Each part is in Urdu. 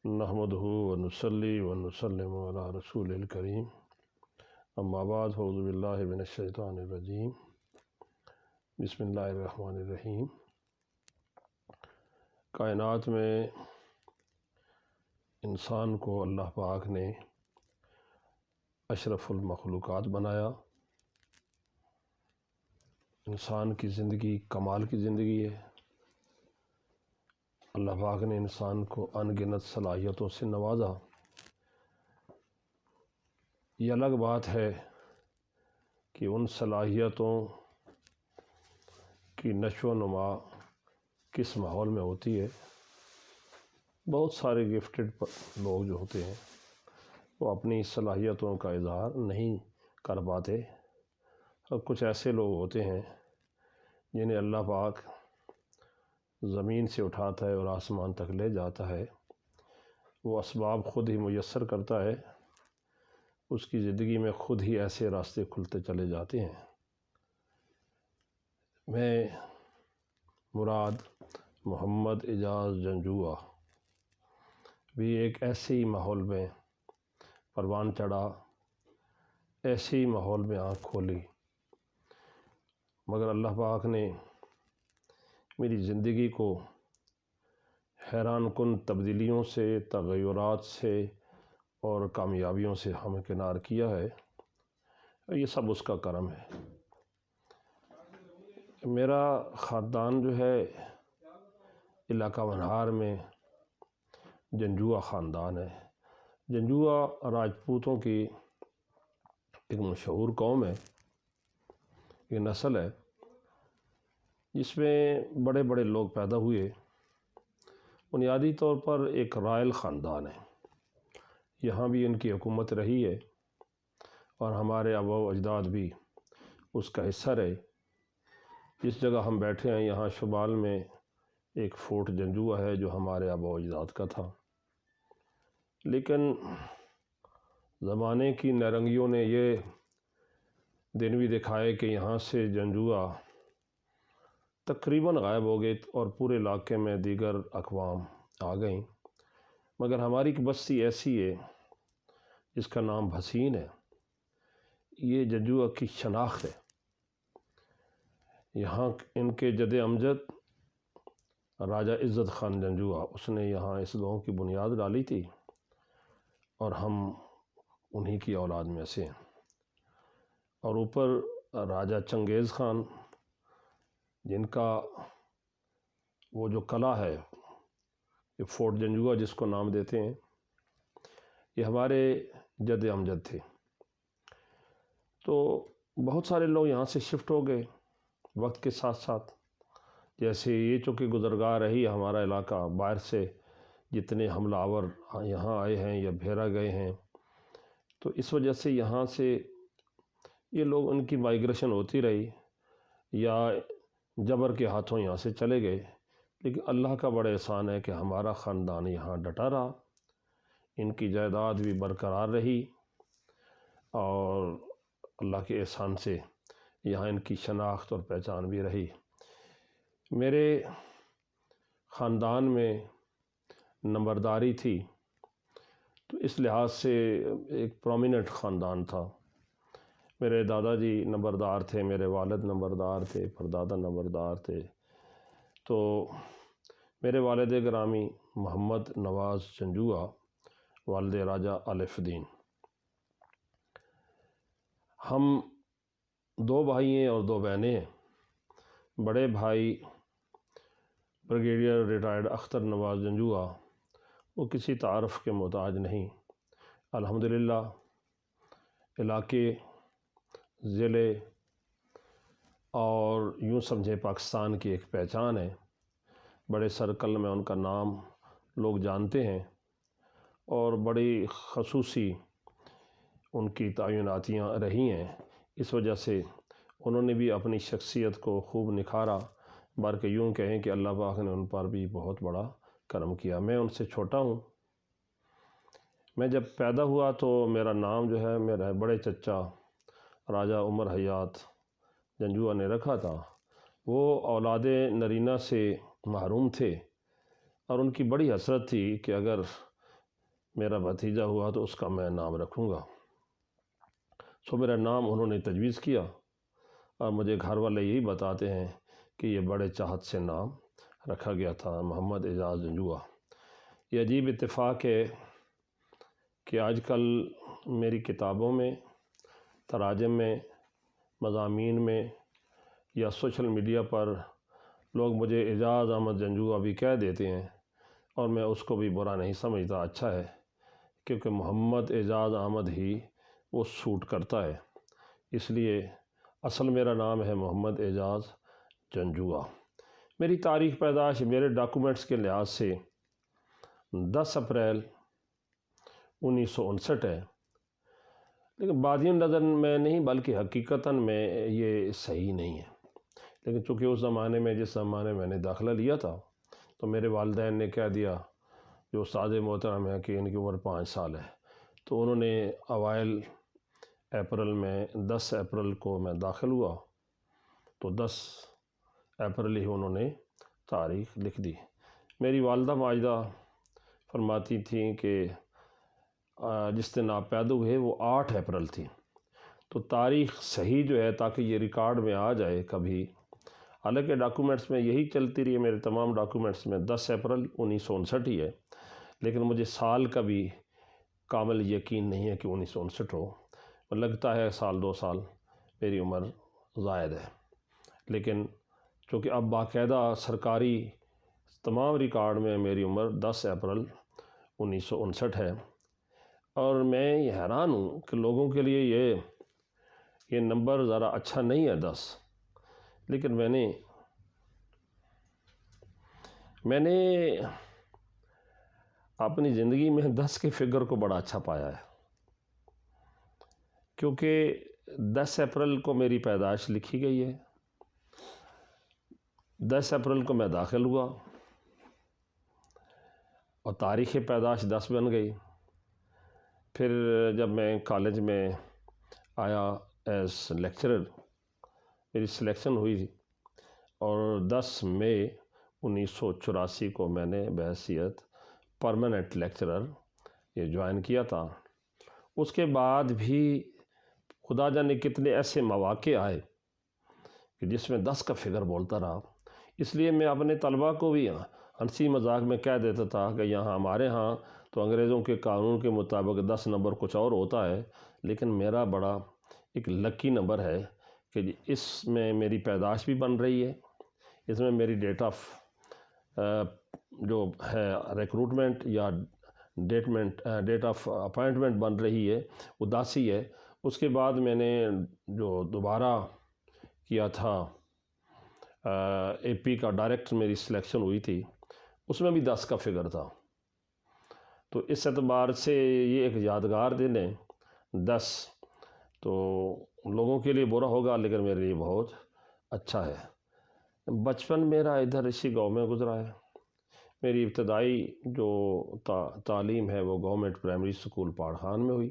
نحمدہ ونصلی ونسلم علی رسول الکریم اما بعد اعوذ باللہ من الشیطان الرجیم بسم اللہ الرحمن الرحیم۔ کائنات میں انسان کو اللہ پاک نے اشرف المخلوقات بنایا۔ انسان کی زندگی کمال کی زندگی ہے۔ اللہ پاک نے انسان کو ان گنت صلاحیتوں سے نوازا۔ یہ الگ بات ہے کہ ان صلاحیتوں کی نشو و نما کس ماحول میں ہوتی ہے۔ بہت سارے گفٹڈ لوگ جو ہوتے ہیں وہ اپنی صلاحیتوں کا اظہار نہیں کر پاتے، اور کچھ ایسے لوگ ہوتے ہیں جنہیں اللہ پاک زمین سے اٹھاتا ہے اور آسمان تک لے جاتا ہے۔ وہ اسباب خود ہی میسر کرتا ہے، اس کی زندگی میں خود ہی ایسے راستے کھلتے چلے جاتے ہیں۔ میں مراد محمد اعجاز جنجوعہ بھی ایک ایسے ہی ماحول میں پروان چڑھا، ایسے ہی ماحول میں آنکھ کھولی، مگر اللہ پاک نے میری زندگی کو حیران کن تبدیلیوں سے، تغیرات سے اور کامیابیوں سے ہمکنار کیا ہے۔ یہ سب اس کا کرم ہے۔ میرا خاندان جو ہے علاقہ ونہار میں جنجوعہ خاندان ہے۔ جنجوعہ راجپوتوں کی ایک مشہور قوم ہے، یہ نسل ہے جس میں بڑے بڑے لوگ پیدا ہوئے۔ بنیادی طور پر ایک رائل خاندان ہے، یہاں بھی ان کی حکومت رہی ہے اور ہمارے آباء و اجداد بھی اس کا حصہ رہے۔ جس جگہ ہم بیٹھے ہیں یہاں شمال میں ایک فورٹ جنجوعہ ہے جو ہمارے آباء و اجداد کا تھا، لیکن زمانے کی نیرنگیوں نے یہ دن بھی دکھائے کہ یہاں سے جنجوعہ تقریباً غائب ہو گئے اور پورے علاقے میں دیگر اقوام آ گئیں، مگر ہماری ایک بستی ایسی ہے جس کا نام بھسین ہے۔ یہ جنجوعہ کی شناخت ہے۔ یہاں ان کے جد امجد راجہ عزت خان جنجوعہ، اس نے یہاں اس گاؤں کی بنیاد ڈالی تھی اور ہم انہی کی اولاد میں سے ہیں۔ اور اوپر راجہ چنگیز خان، جن کا وہ جو قلعہ ہے، یہ فورٹ جنجوعہ جس کو نام دیتے ہیں، یہ ہمارے جد امجد تھے۔ تو بہت سارے لوگ یہاں سے شفٹ ہو گئے وقت کے ساتھ ساتھ، جیسے یہ چونکہ گزرگاہ رہی ہمارا علاقہ، باہر سے جتنے حملہ آور یہاں آئے ہیں یا بھیرا گئے ہیں، تو اس وجہ سے یہاں سے یہ لوگ ان کی مائیگریشن ہوتی رہی یا جبر کے ہاتھوں یہاں سے چلے گئے۔ لیکن اللہ کا بڑا احسان ہے کہ ہمارا خاندان یہاں ڈٹا رہا، ان کی جائیداد بھی برقرار رہی، اور اللہ کے احسان سے یہاں ان کی شناخت اور پہچان بھی رہی۔ میرے خاندان میں نمبرداری تھی، تو اس لحاظ سے ایک پرومیننٹ خاندان تھا۔ میرے دادا جی نمبردار تھے، میرے والد نمبردار تھے، پردادا نمبردار تھے۔ تو میرے والد گرامی محمد نواز جنجوعہ، والد راجہ الف دین، ہم 2 بھائی ہیں اور 2 بہنیں ہیں۔ بڑے بھائی بریگیڈیئر ریٹائرڈ اختر نواز جنجوعہ، وہ کسی تعارف کے محتاج نہیں، الحمدللہ علاقے، ضلع اور یوں سمجھے پاکستان کی ایک پہچان ہے۔ بڑے سرکل میں ان کا نام لوگ جانتے ہیں، اور بڑی خصوصی ان کی تعیناتیاں رہی ہیں۔ اس وجہ سے انہوں نے بھی اپنی شخصیت کو خوب نکھارا، بلکہ یوں کہیں کہ اللہ پاک نے ان پر بھی بہت بڑا کرم کیا۔ میں ان سے چھوٹا ہوں۔ میں جب پیدا ہوا تو میرا نام جو ہے میرے بڑے چچا راجہ عمر حیات جنجوعہ نے رکھا تھا۔ وہ اولاد نرینہ سے محروم تھے، اور ان کی بڑی حسرت تھی کہ اگر میرا بھتیجا ہوا تو اس کا میں نام رکھوں گا۔ سو میرا نام انہوں نے تجویز کیا، اور مجھے گھر والے یہی بتاتے ہیں کہ یہ بڑے چاہت سے نام رکھا گیا تھا، محمد اعجاز جنجوعہ۔ یہ عجیب اتفاق ہے کہ آج کل میری کتابوں میں، تراجم میں، مضامین میں یا سوشل میڈیا پر لوگ مجھے اعجاز احمد جنجوعہ بھی کہہ دیتے ہیں، اور میں اس کو بھی برا نہیں سمجھتا، اچھا ہے، کیونکہ محمد اعجاز احمد ہی وہ سوٹ کرتا ہے۔ اس لیے اصل میرا نام ہے محمد اعجاز جنجوعہ۔ میری تاریخ پیدائش میرے ڈاکومنٹس کے لحاظ سے 10 اپریل 1959 ہے، لیکن بادی نظر میں نہیں بلکہ حقیقتاً میں یہ صحیح نہیں ہے۔ لیکن چونکہ اس زمانے میں، جس زمانے میں نے داخلہ لیا تھا، تو میرے والدین نے کہہ دیا، جو استاد محترم ہیں، کہ ان کی عمر 5 سال ہے، تو انہوں نے اوائل اپریل میں 10 اپریل کو میں داخل ہوا، تو 10 اپریل ہی انہوں نے تاریخ لکھ دی۔ میری والدہ ماجدہ فرماتی تھیں کہ جس دن آپ پیدا ہوئے وہ 8 اپریل تھی، تو تاریخ صحیح جو ہے تاکہ یہ ریکارڈ میں آ جائے کبھی، حالانکہ ڈاکومنٹس میں یہی چلتی رہی ہے، میرے تمام ڈاکومنٹس میں 10 اپریل 1959 ہی ہے، لیکن مجھے سال کا بھی کامل یقین نہیں ہے کہ 1959 ہو، لگتا ہے سال 2 سال میری عمر زائد ہے۔ لیکن چونکہ اب باقاعدہ سرکاری تمام ریکارڈ میں میری عمر 10 اپریل 1959 ہے، اور میں یہ حیران ہوں کہ لوگوں کے لیے یہ نمبر ذرا اچھا نہیں ہے 10، لیکن میں نے اپنی زندگی میں 10 کے فگر کو بڑا اچھا پایا ہے، کیونکہ 10 اپریل کو میری پیدائش لکھی گئی ہے، 10 اپریل کو میں داخل ہوا، اور تاریخ پیدائش 10 بن گئی۔ پھر جب میں کالج میں آیا ایز لیکچرر، میری سلیکشن ہوئی تھی، اور 10 مئی 1984 کو میں نے بحیثیت پرماننٹ لیکچرر یہ جوائن کیا تھا۔ اس کے بعد بھی خدا جانے کتنے ایسے مواقع آئے کہ جس میں 10 کا فگر بولتا رہا۔ اس لیے میں اپنے طلباء کو بھی ہنسی مذاق میں کہہ دیتا تھا کہ یہاں ہمارے ہاں تو انگریزوں کے قانون کے مطابق 10 نمبر کچھ اور ہوتا ہے، لیکن میرا بڑا ایک لکی نمبر ہے کہ اس میں میری پیدائش بھی بن رہی ہے، اس میں میری ڈیٹ آف جو ہے ریکروٹمنٹ یا ڈیٹ آف اپائنٹمنٹ بن رہی ہے، وہ 10 ہی ہے۔ اس کے بعد میں نے جو دوبارہ کیا تھا اے پی کا ڈائریکٹ میری سلیکشن ہوئی تھی، اس میں بھی 10 کا فگر تھا۔ تو اس اعتبار سے یہ ایک یادگار دن ہے 10، تو لوگوں کے لیے برا ہوگا لیکن میرے لیے بہت اچھا ہے۔ بچپن میرا ادھر اسی گاؤں میں گزرا ہے۔ میری ابتدائی جو تعلیم ہے وہ گورنمنٹ پرائمری اسکول پاڑھان میں ہوئی،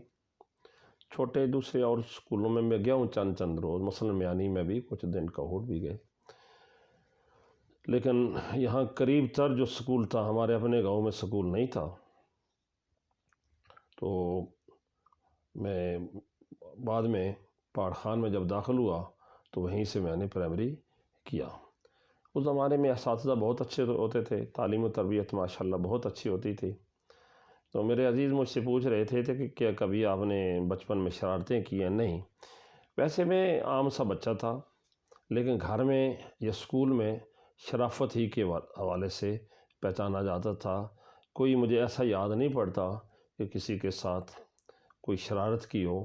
چھوٹے دوسرے اور اسکولوں میں گیا ہوں چند روز، مثلا میانی میں بھی کچھ دن کوہٹ بھی گئے، لیکن یہاں قریب تر جو سکول تھا، ہمارے اپنے گاؤں میں سکول نہیں تھا، تو میں بعد میں پاڑھان میں جب داخل ہوا تو وہیں سے میں نے پرائمری کیا۔ اس زمانے میں اساتذہ بہت اچھے ہوتے تھے، تعلیم و تربیت ماشاءاللہ بہت اچھی ہوتی تھی۔ تو میرے عزیز مجھ سے پوچھ رہے تھے کہ کیا کبھی آپ نے بچپن میں شرارتیں کی ہیں؟ نہیں، ویسے میں عام سا بچہ تھا، لیکن گھر میں یا اسکول میں شرافت ہی کے حوالے سے پہچانا جاتا تھا۔ کوئی مجھے ایسا یاد نہیں پڑتا کہ کسی کے ساتھ کوئی شرارت کی ہو۔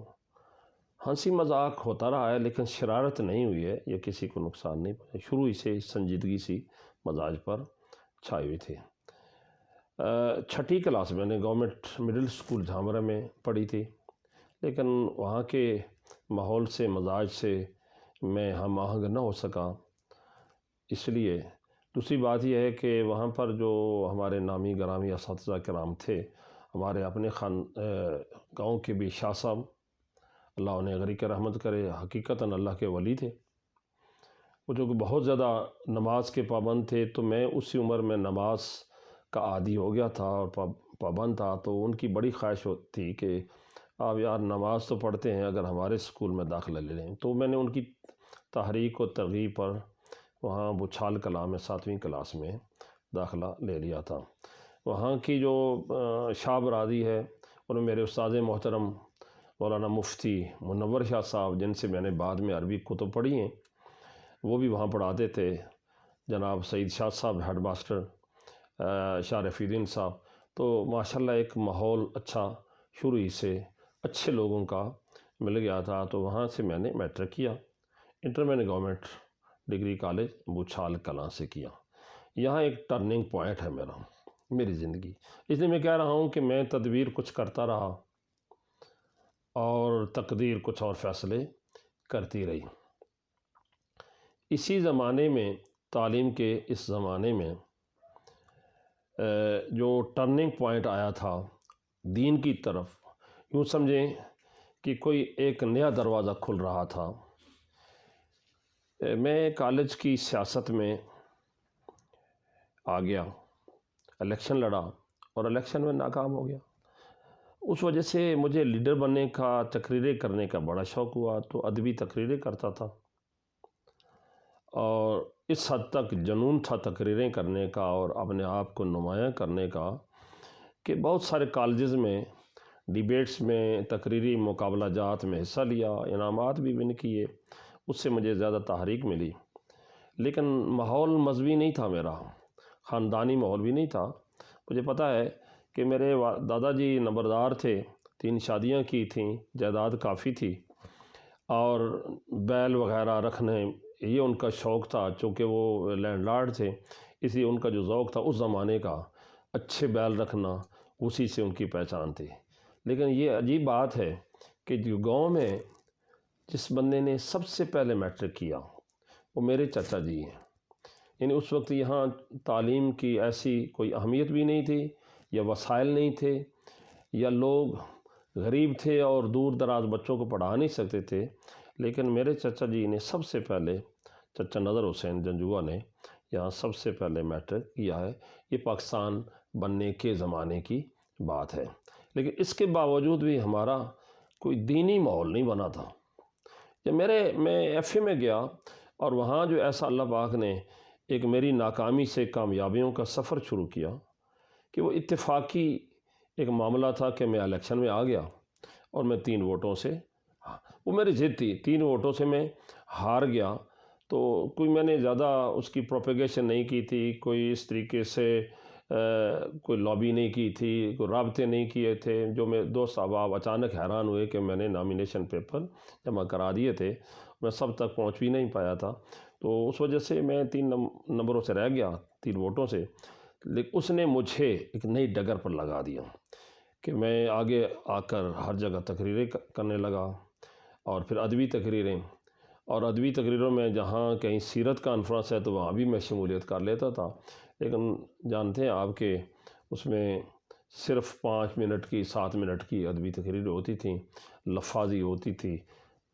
ہنسی مذاق ہوتا رہا ہے لیکن شرارت نہیں ہوئی ہے، یا کسی کو نقصان نہیں پہنچا، شروع ہی سے سنجیدگی سی مزاج پر چھائی ہوئی تھی۔ 6ٹھی کلاس میں نے گورنمنٹ مڈل اسکول جھامرہ میں پڑھی تھی، لیکن وہاں کے ماحول سے، مزاج سے میں ہم آہنگ نہ ہو سکا۔ اس لیے دوسری بات یہ ہے کہ وہاں پر جو ہمارے نامی گرامی اساتذہ کرام تھے، ہمارے اپنے گاؤں کے بھی شاہ صاحب، اللہ انہیں غریق رحمت کرے، حقیقتاً اللہ کے ولی تھے، وہ جو کہ بہت زیادہ نماز کے پابند تھے، تو میں اسی عمر میں نماز کا عادی ہو گیا تھا اور پابند تھا، تو ان کی بڑی خواہش تھی کہ آپ یار نماز تو پڑھتے ہیں، اگر ہمارے اسکول میں داخلہ لے لیں۔ تو میں نے ان کی تحریک و ترغیب پر وہاں بچھال کلاں میں 7ویں کلاس میں داخلہ لے لیا تھا۔ وہاں کی جو شاہ برادری ہے، اور میرے استاد محترم مولانا مفتی منور شاہ صاحب، جن سے میں نے بعد میں عربی کتب پڑھی ہیں، وہ بھی وہاں پڑھاتے تھے۔ جناب سعید شاہ صاحب ہیڈ ماسٹر، شاہ رفیع الدین صاحب، تو ماشاءاللہ ایک ماحول اچھا شروع ہی سے اچھے لوگوں کا مل گیا تھا۔ تو وہاں سے میں نے میٹرک کیا، انٹر میں نے گورنمنٹ ڈگری کالج بچھال کلاں سے کیا۔ یہاں ایک ٹرننگ پوائنٹ ہے میری زندگی، اس لیے میں کہہ رہا ہوں کہ میں تدبیر کچھ کرتا رہا اور تقدیر کچھ اور فیصلے کرتی رہی۔ اسی زمانے میں، تعلیم کے اس زمانے میں جو ٹرننگ پوائنٹ آیا تھا دین کی طرف، یوں سمجھیں کہ کوئی ایک نیا دروازہ کھل رہا تھا۔ میں کالج کی سیاست میں آ گیا، الیکشن لڑا اور الیکشن میں ناکام ہو گیا۔ اس وجہ سے مجھے لیڈر بننے کا، تقریریں کرنے کا بڑا شوق ہوا، تو ادبی تقریریں کرتا تھا، اور اس حد تک جنون تھا تقریریں کرنے کا اور اپنے آپ کو نمایاں کرنے کا کہ بہت سارے کالجز میں ڈیبیٹس میں، تقریری مقابلہ جات میں حصہ لیا، انعامات بھی ون کیے، اس سے مجھے زیادہ تحریک ملی۔ لیکن ماحول مذہبی نہیں تھا، میرا خاندانی ماحول بھی نہیں تھا۔ مجھے پتہ ہے کہ میرے دادا جی نمبردار تھے، 3 شادیاں کی تھیں، جائیداد کافی تھی، اور بیل وغیرہ رکھنے یہ ان کا شوق تھا، چونکہ وہ لینڈ لارڈ تھے، اس لیے ان کا جو ذوق تھا اس زمانے کا، اچھے بیل رکھنا، اسی سے ان کی پہچان تھی۔ لیکن یہ عجیب بات ہے کہ جو گاؤں میں جس بندے نے سب سے پہلے میٹرک کیا وہ میرے چچا جی ہیں۔ یعنی اس وقت یہاں تعلیم کی ایسی کوئی اہمیت بھی نہیں تھی، یا وسائل نہیں تھے، یا لوگ غریب تھے اور دور دراز بچوں کو پڑھا نہیں سکتے تھے۔ لیکن میرے چچا جی نے سب سے پہلے، چچا نظر حسین جنجوعہ نے یہاں سب سے پہلے میٹرک کیا ہے۔ یہ پاکستان بننے کے زمانے کی بات ہے، لیکن اس کے باوجود بھی ہمارا کوئی دینی ماحول نہیں بنا تھا۔ جب میں ایف اے میں گیا، اور وہاں جو ایسا اللہ پاک نے ایک میری ناکامی سے کامیابیوں کا سفر شروع کیا کہ وہ اتفاقی ایک معاملہ تھا کہ میں الیکشن میں آ گیا، اور میں 3 ووٹوں سے، وہ میری ضد تھی، 3 ووٹوں سے میں ہار گیا۔ تو کوئی میں نے زیادہ اس کی پروپیگیشن نہیں کی تھی، کوئی اس طریقے سے کوئی لابی نہیں کی تھی، کوئی رابطے نہیں کیے تھے۔ جو میں دوست احباب اچانک حیران ہوئے کہ میں نے نامینیشن پیپر جمع کرا دیے تھے، میں سب تک پہنچ بھی نہیں پایا تھا، تو اس وجہ سے میں 3 نمبروں سے رہ گیا، 3 ووٹوں سے۔ لیکن اس نے مجھے ایک نئی ڈگر پر لگا دیا کہ میں آگے آ کر ہر جگہ تقریریں کرنے لگا، اور پھر ادبی تقریریں، اور ادبی تقریروں میں جہاں کہیں سیرت کانفرنس ہے تو وہاں بھی میں شمولیت کر لیتا تھا۔ لیکن جانتے ہیں آپ کہ اس میں صرف 5 منٹ کی، 7 منٹ کی ادبی تقریریں ہوتی تھیں، لفاظی ہوتی تھی،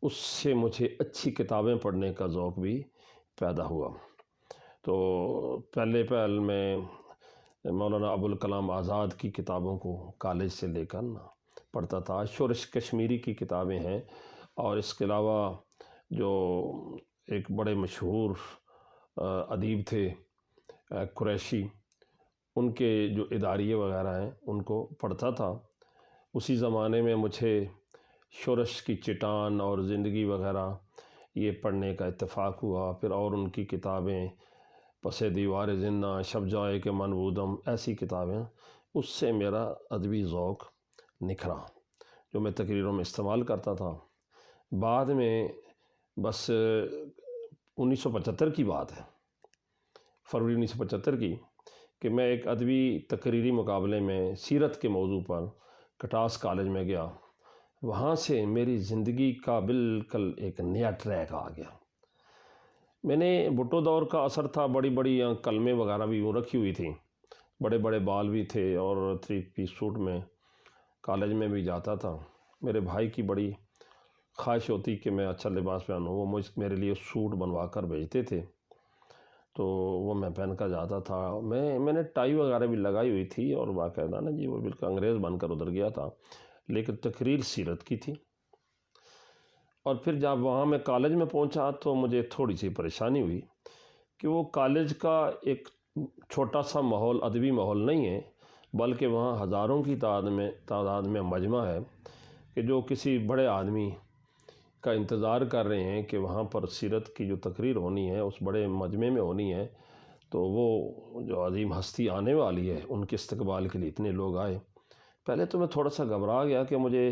اس سے مجھے اچھی کتابیں پڑھنے کا ذوق بھی پیدا ہوا۔ تو پہل میں مولانا ابوالکلام آزاد کی کتابوں کو کالج سے لے کر پڑھتا تھا۔ شورش کشمیری کی کتابیں ہیں، اور اس کے علاوہ جو ایک بڑے مشہور ادیب تھے قریشی، ان کے جو اداریے وغیرہ ہیں ان کو پڑھتا تھا۔ اسی زمانے میں مجھے شورش کی چٹان اور زندگی وغیرہ یہ پڑھنے کا اتفاق ہوا۔ پھر اور ان کی کتابیں، پس دیوار زندہ، شب جائے کہ من بودم، ایسی کتابیں، اس سے میرا ادبی ذوق نکھرا جو میں تقریروں میں استعمال کرتا تھا۔ بعد میں بس 1975 کی بات ہے، فروری 1975 کی، کہ میں ایک ادبی تقریری مقابلے میں سیرت کے موضوع پر کٹاس کالج میں گیا۔ وہاں سے میری زندگی کا بالکل ایک نیا ٹریک آ گیا۔ میں نے بھٹو دور کا اثر تھا، بڑی بڑی کلمیں وغیرہ بھی یوں رکھی ہوئی تھیں، بڑے بڑے بال بھی تھے، اور 3 پیس سوٹ میں کالج میں بھی جاتا تھا۔ میرے بھائی کی بڑی خواہش ہوتی کہ میں اچھا لباس پہنوں، وہ میرے لیے سوٹ بنوا کر بھیجتے تھے۔ تو وہ میں پہن کر جاتا تھا. میں نے ٹائی وغیرہ بھی لگائی ہوئی تھی اور باقاعدہ نا جی وہ بالکل انگریز بن کر ادھر گیا تھا، لیکن تقریر سیرت کی تھی. اور پھر جب وہاں میں کالج میں پہنچا تو مجھے تھوڑی سی پریشانی ہوئی کہ وہ کالج کا ایک چھوٹا سا ماحول، ادبی ماحول نہیں ہے، بلکہ وہاں ہزاروں کی تعداد میں مجمع ہے کہ جو کسی بڑے آدمی کا انتظار کر رہے ہیں کہ وہاں پر سیرت کی جو تقریر ہونی ہے اس بڑے مجمع میں ہونی ہے، تو وہ جو عظیم ہستی آنے والی ہے ان کے استقبال کے لیے اتنے لوگ آئے. پہلے تو میں تھوڑا سا گھبرا گیا کہ مجھے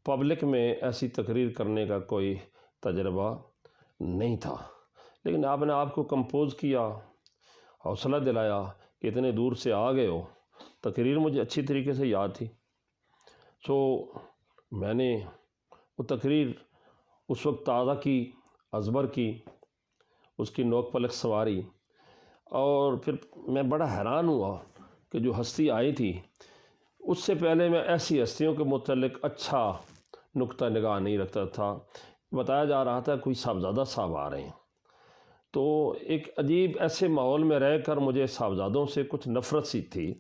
پبلک میں ایسی تقریر کرنے کا کوئی تجربہ نہیں تھا، لیکن آپ نے آپ کو کمپوز کیا، حوصلہ دلایا کہ اتنے دور سے آ گئے ہو. تقریر مجھے اچھی طریقے سے یاد تھی. میں نے وہ تقریر اس وقت تازہ کی، ازبر کی، اس کی نوک پلک سواری، اور پھر میں بڑا حیران ہوا کہ جو ہستی آئی تھی اس سے پہلے میں ایسی ہستیوں کے متعلق اچھا نقطہ نگاہ نہیں رکھتا تھا. بتایا جا رہا تھا کوئی صاحبزادہ صاحب آ رہے ہیں، تو ایک عجیب ایسے ماحول میں رہ کر مجھے صاحبزادوں سے کچھ نفرت سی تھی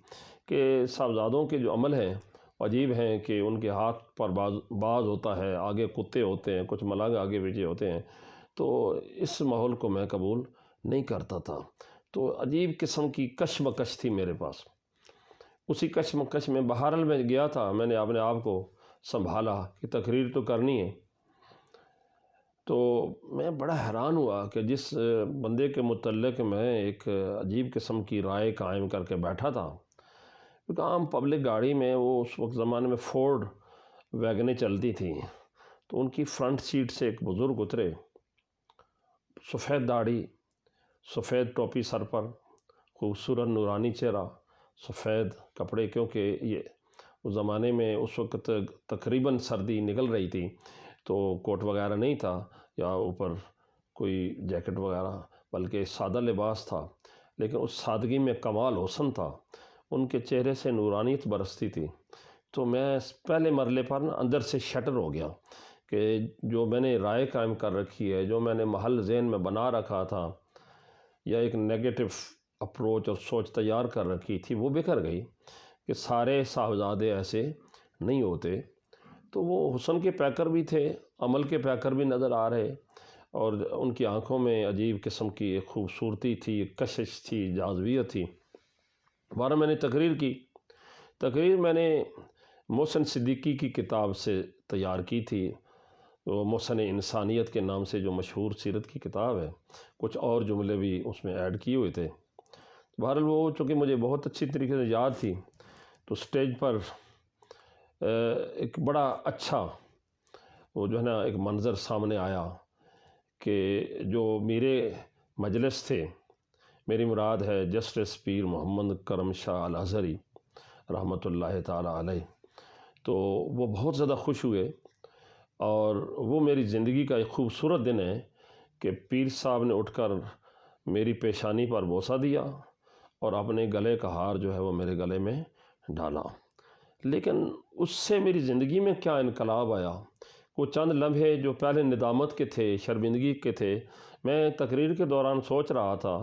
کہ صاحبزادوں کے جو عمل ہیں عجیب ہیں کہ ان کے ہاتھ پر باز ہوتا ہے، آگے کتے ہوتے ہیں، کچھ ملنگ آگے پیچھے ہوتے ہیں. تو اس ماحول کو میں قبول نہیں کرتا تھا. تو عجیب قسم کی کشمکش تھی میرے پاس. اسی کشمکش میں بہرحال میں گیا تھا، میں نے اپنے آپ کو سنبھالا کہ تقریر تو کرنی ہے. تو میں بڑا حیران ہوا کہ جس بندے کے متعلق میں ایک عجیب قسم کی رائے قائم کر کے بیٹھا تھا، کیونکہ عام پبلک گاڑی میں وہ اس وقت زمانے میں فورڈ ویگنیں چلتی تھیں، تو ان کی فرنٹ سیٹ سے ایک بزرگ اترے، سفید داڑھی، سفید ٹوپی سر پر، خوبصورت نورانی چہرہ، سفید کپڑے، کیونکہ یہ اس زمانے میں اس وقت تقریباً سردی نکل رہی تھی تو کوٹ وغیرہ نہیں تھا یا اوپر کوئی جیکٹ وغیرہ، بلکہ سادہ لباس تھا، لیکن اس سادگی میں کمال حسن تھا. ان کے چہرے سے نورانیت برستی تھی. تو میں پہلے مرلے پر اندر سے شٹر ہو گیا کہ جو میں نے رائے قائم کر رکھی ہے، جو میں نے محل ذہن میں بنا رکھا تھا، یا ایک نیگیٹو اپروچ اور سوچ تیار کر رکھی تھی، وہ بکھر گئی کہ سارے صاحبزادے ایسے نہیں ہوتے. تو وہ حسن کے پیکر بھی تھے، عمل کے پیکر بھی نظر آ رہے، اور ان کی آنکھوں میں عجیب قسم کی ایک خوبصورتی تھی، ایک کشش تھی، جاذبیت تھی. بارہ میں نے تقریر میں نے محسن صدیقی کی کتاب سے تیار کی تھی. وہ محسن انسانیت کے نام سے جو مشہور سیرت کی کتاب ہے، کچھ اور جملے بھی اس میں ایڈ کیے ہوئے تھے. بہرحال وہ چونکہ مجھے بہت اچھی طریقے سے یاد تھی، تو سٹیج پر ایک بڑا اچھا وہ جو ہے نا ایک منظر سامنے آیا کہ جو میرے مجلس تھے، میری مراد ہے جسٹس پیر محمد کرم شاہ الازہری رحمۃ اللہ تعالی علیہ. تو وہ بہت زیادہ خوش ہوئے، اور وہ میری زندگی کا ایک خوبصورت دن ہے کہ پیر صاحب نے اٹھ کر میری پیشانی پر بوسہ دیا اور اپنے گلے کا ہار جو ہے وہ میرے گلے میں ڈالا. لیکن اس سے میری زندگی میں کیا انقلاب آیا، وہ چند لمحے جو پہلے ندامت کے تھے، شرمندگی کے تھے، میں تقریر کے دوران سوچ رہا تھا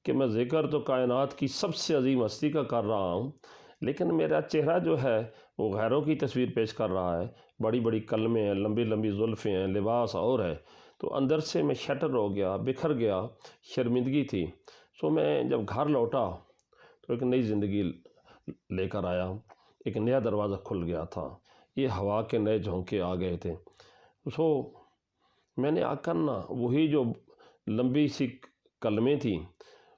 کہ میں ذکر تو کائنات کی سب سے عظیم ہستی کا کر رہا ہوں، لیکن میرا چہرہ جو ہے وہ غیروں کی تصویر پیش کر رہا ہے. بڑی بڑی کلمیں ہیں، لمبی لمبی زلفیں ہیں، لباس اور ہے. تو اندر سے میں شٹر ہو گیا، بکھر گیا، شرمندگی تھی. میں جب گھر لوٹا تو ایک نئی زندگی لے کر آیا، ایک نیا دروازہ کھل گیا تھا، یہ ہوا کے نئے جھونکے آ گئے تھے. میں نے آ کر نا وہی جو لمبی سی کلمیں تھیں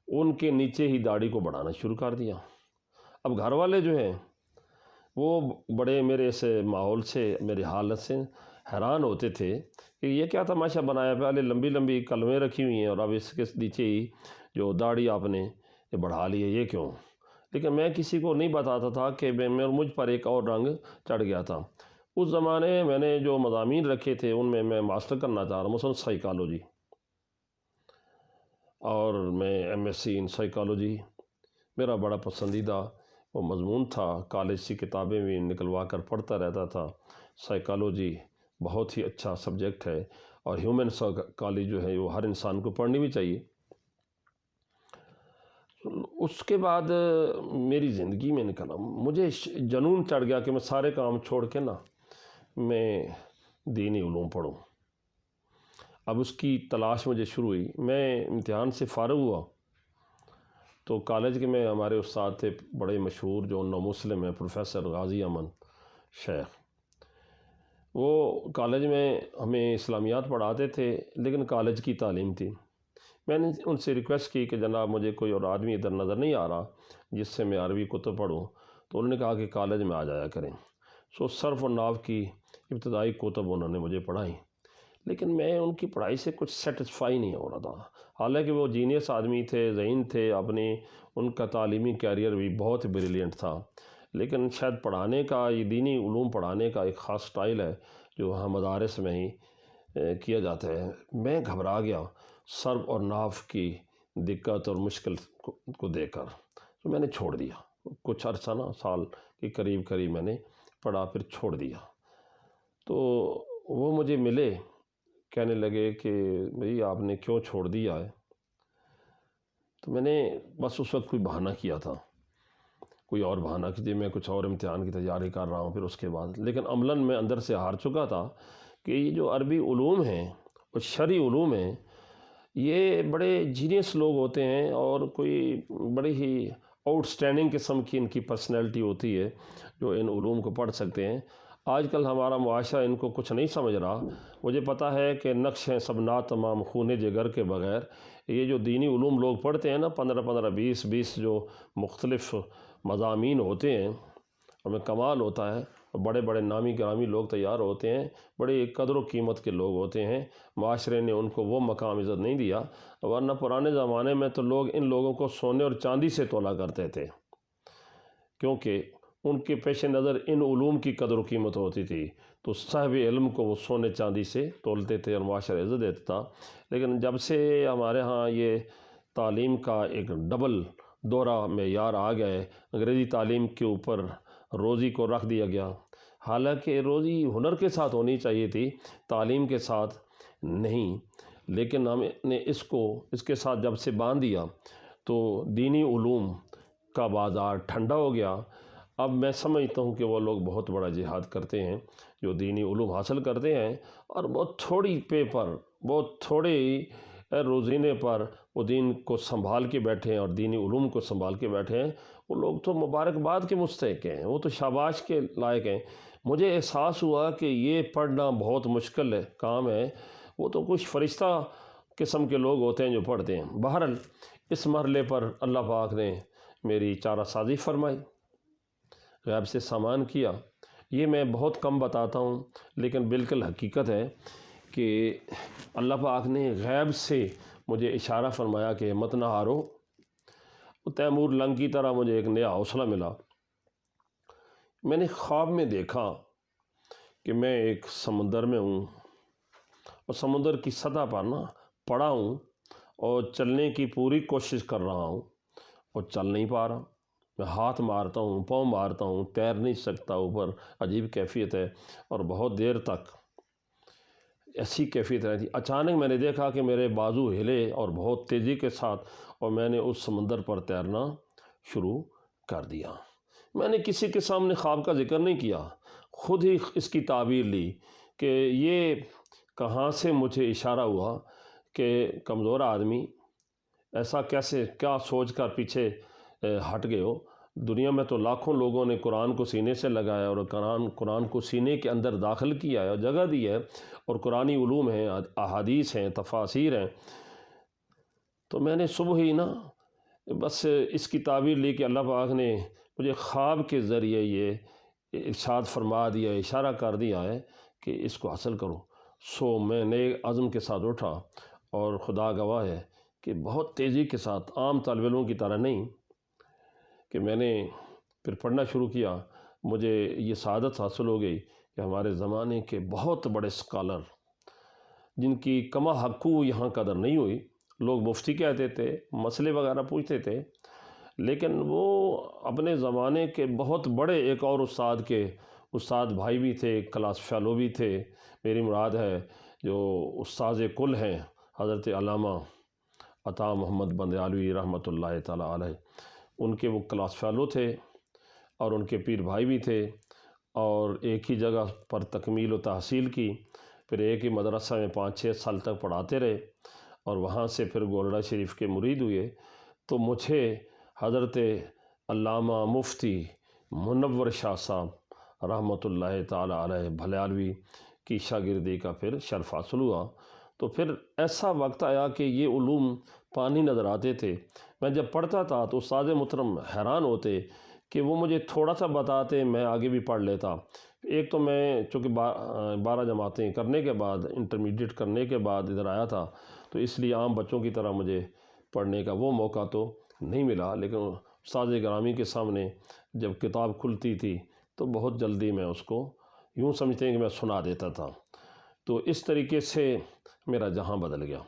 ان کے نیچے ہی داڑھی کو بڑھانا شروع کر دیا. اب گھر والے جو ہیں وہ بڑے میرے سے ماحول سے، میری حالت سے حیران ہوتے تھے کہ یہ کیا تماشا بنایا، پہلے لمبی لمبی کلمیں رکھی ہوئی ہیں اور اب اس کے نیچے ہی جو داڑھی آپ نے بڑھا لی ہے، یہ کیوں؟ لیکن میں کسی کو نہیں بتاتا تھا کہ مجھ پر ایک اور رنگ چڑھ گیا تھا. اس زمانے میں نے جو مضامین رکھے تھے ان میں ماسٹر کرنا چاہ رہا ہوں، مثلاً سائیکالوجی، اور میں M S C in psychology میرا بڑا پسندیدہ وہ مضمون تھا. کالج سے کتابیں بھی نکلوا کر پڑھتا رہتا تھا. سائیکالوجی بہت ہی اچھا سبجیکٹ ہے، اور ہیومن سائیکالوجی جو ہے وہ ہر انسان کو پڑھنی بھی چاہیے. اس کے بعد میری زندگی میں نکلا، مجھے جنون چڑھ گیا کہ میں سارے کام چھوڑ کے نا میں دینی علوم پڑھوں۔ اب اس کی تلاش مجھے شروع ہوئی۔ میں امتحان سے فارغ ہوا تو کالج کے میں ہمارے استاد تھے بڑے مشہور جو نو مسلم ہیں، پروفیسر غازی امن شیخ۔ وہ کالج میں ہمیں اسلامیات پڑھاتے تھے لیکن کالج کی تعلیم تھی۔ میں نے ان سے ریکویسٹ کی کہ جناب مجھے کوئی اور آدمی ادھر نظر نہیں آ رہا جس سے میں عربی کتب پڑھوں، تو انہوں نے کہا کہ کالج میں آ جایا کریں۔ صرف و نحو کی ابتدائی کتب انہوں نے مجھے پڑھائیں، لیکن میں ان کی پڑھائی سے کچھ سیٹسفائی نہیں ہو رہا تھا۔ حالانکہ وہ جینیس آدمی تھے، ذہین تھے، اپنی ان کا تعلیمی کیریئر بھی بہت بریلینٹ تھا، لیکن شاید پڑھانے کا، یہ دینی علوم پڑھانے کا ایک خاص سٹائل ہے جو وہاں مدارس میں ہی کیا جاتا ہے۔ میں گھبرا گیا صرف اور نحو کی دقت اور مشکل کو دیکھ کر، تو میں نے چھوڑ دیا۔ کچھ عرصہ نا سال کے قریب میں نے پڑھا، پھر چھوڑ دیا۔ تو وہ مجھے ملے، کہنے لگے کہ بھئی آپ نے کیوں چھوڑ دیا ہے؟ تو میں نے بس اس وقت کوئی بہانہ کیا تھا، کوئی اور بہانہ کیجیے، میں کچھ اور امتحان کی تیاری کر رہا ہوں۔ پھر اس کے بعد لیکن عملاً میں اندر سے ہار چکا تھا کہ یہ جو عربی علوم ہیں اور شرعی علوم ہیں، یہ بڑے جینیس لوگ ہوتے ہیں اور کوئی بڑی ہی آؤٹ سٹینڈنگ قسم کی ان کی پرسنالٹی ہوتی ہے جو ان علوم کو پڑھ سکتے ہیں۔ آج کل ہمارا معاشرہ ان کو کچھ نہیں سمجھ رہا۔ مجھے پتہ ہے کہ نقش ہیں سب نا تمام خون جگر کے بغیر، یہ جو دینی علوم لوگ پڑھتے ہیں نا 15 20 جو مختلف مضامین ہوتے ہیں، اور میں کمال ہوتا ہے، بڑے بڑے نامی گرامی لوگ تیار ہوتے ہیں، بڑے قدر و قیمت کے لوگ ہوتے ہیں۔ معاشرے نے ان کو وہ مقام عزت نہیں دیا، ورنہ پرانے زمانے میں تو لوگ ان لوگوں کو سونے اور چاندی سے تولا کرتے تھے، کیونکہ ان کے پیش نظر ان علوم کی قدر و قیمت ہوتی تھی، تو صاحب علم کو وہ سونے چاندی سے تولتے تھے اور معاشرہ عزت دیتا تھا۔ لیکن جب سے ہمارے ہاں یہ تعلیم کا ایک ڈبل دورہ معیار آ گئے، انگریزی تعلیم کے اوپر روزی کو رکھ دیا گیا، حالانکہ روزی ہنر کے ساتھ ہونی چاہیے تھی، تعلیم کے ساتھ نہیں، لیکن ہم نے اس کے ساتھ جب سے باندھ دیا تو دینی علوم کا بازار ٹھنڈا ہو گیا۔ اب میں سمجھتا ہوں کہ وہ لوگ بہت بڑا جہاد کرتے ہیں جو دینی علوم حاصل کرتے ہیں، اور بہت تھوڑی پے پر، بہت تھوڑے روزینے پر وہ دین کو سنبھال کے بیٹھے ہیں اور دینی علوم کو سنبھال کے بیٹھے ہیں۔ وہ لوگ تو مبارکباد کے مستحق ہیں، وہ تو شاباش کے لائق ہیں۔ مجھے احساس ہوا کہ یہ پڑھنا بہت مشکل کام ہے، وہ تو کچھ فرشتہ قسم کے لوگ ہوتے ہیں جو پڑھتے ہیں۔ بہرحال اس مرحلے پر اللہ پاک نے میری چارہ سازی فرمائی، غیب سے سامان کیا۔ یہ میں بہت کم بتاتا ہوں، لیکن بالکل حقیقت ہے کہ اللہ پاک نے غیب سے مجھے اشارہ فرمایا کہ ہمت نہ ہارو۔ تیمور لنگ کی طرح مجھے ایک نیا حوصلہ ملا۔ میں نے خواب میں دیکھا کہ میں ایک سمندر میں ہوں اور سمندر کی سطح پر نا پڑا ہوں اور چلنے کی پوری کوشش کر رہا ہوں اور چل نہیں پا رہا۔ میں ہاتھ مارتا ہوں، پاؤں مارتا ہوں، تیر نہیں سکتا، اوپر عجیب کیفیت ہے اور بہت دیر تک ایسی کیفیت رہتی۔ اچانک میں نے دیکھا کہ میرے بازو ہلے اور بہت تیزی کے ساتھ، اور میں نے اس سمندر پر تیرنا شروع کر دیا۔ میں نے کسی کے سامنے خواب کا ذکر نہیں کیا، خود ہی اس کی تعبیر لی کہ یہ کہاں سے مجھے اشارہ ہوا کہ کمزور آدمی ایسا کیسے، کیا سوچ کر پیچھے ہٹ گئے ہو؟ دنیا میں تو لاکھوں لوگوں نے قرآن کو سینے سے لگایا اور قرآن کو سینے کے اندر داخل کیا ہے اور جگہ دی ہے، اور قرآنی علوم ہیں، احادیث ہیں، تفاسیر ہیں۔ تو میں نے صبح ہی نا بس اس کی تعبیر لی کہ اللہ پاک نے مجھے خواب کے ذریعے یہ ارشاد فرما دیا، اشارہ کر دیا ہے کہ اس کو حاصل کرو۔ سو میں نئے عزم کے ساتھ اٹھا، اور خدا گواہ ہے کہ بہت تیزی کے ساتھ، عام طالب علموں کی طرح نہیں، کہ میں نے پھر پڑھنا شروع کیا۔ مجھے یہ سعادت حاصل ہو گئی کہ ہمارے زمانے کے بہت بڑے اسکالر جن کی کما حقوق یہاں قدر نہیں ہوئی، لوگ مفتی کہتے تھے، مسئلے وغیرہ پوچھتے تھے، لیکن وہ اپنے زمانے کے بہت بڑے ایک اور استاد بھائی بھی تھے، کلاس فیلو بھی تھے۔ میری مراد ہے جو استاذ کل ہیں حضرت علامہ عطا محمد بندیالوی رحمۃ اللہ تعالیٰ علیہ، ان کے وہ کلاس فیلو تھے اور ان کے پیر بھائی بھی تھے، اور ایک ہی جگہ پر تکمیل و تحصیل کی، پھر ایک ہی مدرسہ میں 5-6 سال تک پڑھاتے رہے، اور وہاں سے پھر گولڑا شریف کے مرید ہوئے۔ تو مجھے حضرت علامہ مفتی منور شاہ صاحب رحمۃ اللہ تعالی علیہ بھلیالوی کی شاگردی کا پھر شرف حاصل ہوا۔ تو پھر ایسا وقت آیا کہ یہ علوم پانی نظر آتے تھے۔ میں جب پڑھتا تھا تو استاد محترم حیران ہوتے کہ وہ مجھے تھوڑا سا بتاتے، میں آگے بھی پڑھ لیتا۔ ایک تو میں چونکہ 12 جماعتیں کرنے کے بعد، انٹرمیڈیٹ کرنے کے بعد ادھر آیا تھا، تو اس لیے عام بچوں کی طرح مجھے پڑھنے کا وہ موقع تو نہیں ملا، لیکن استاد گرامی کے سامنے جب کتاب کھلتی تھی تو بہت جلدی میں اس کو یوں سمجھتے ہیں کہ میں سنا دیتا تھا۔ تو اس طریقے سے میرا جہاں بدل گیا۔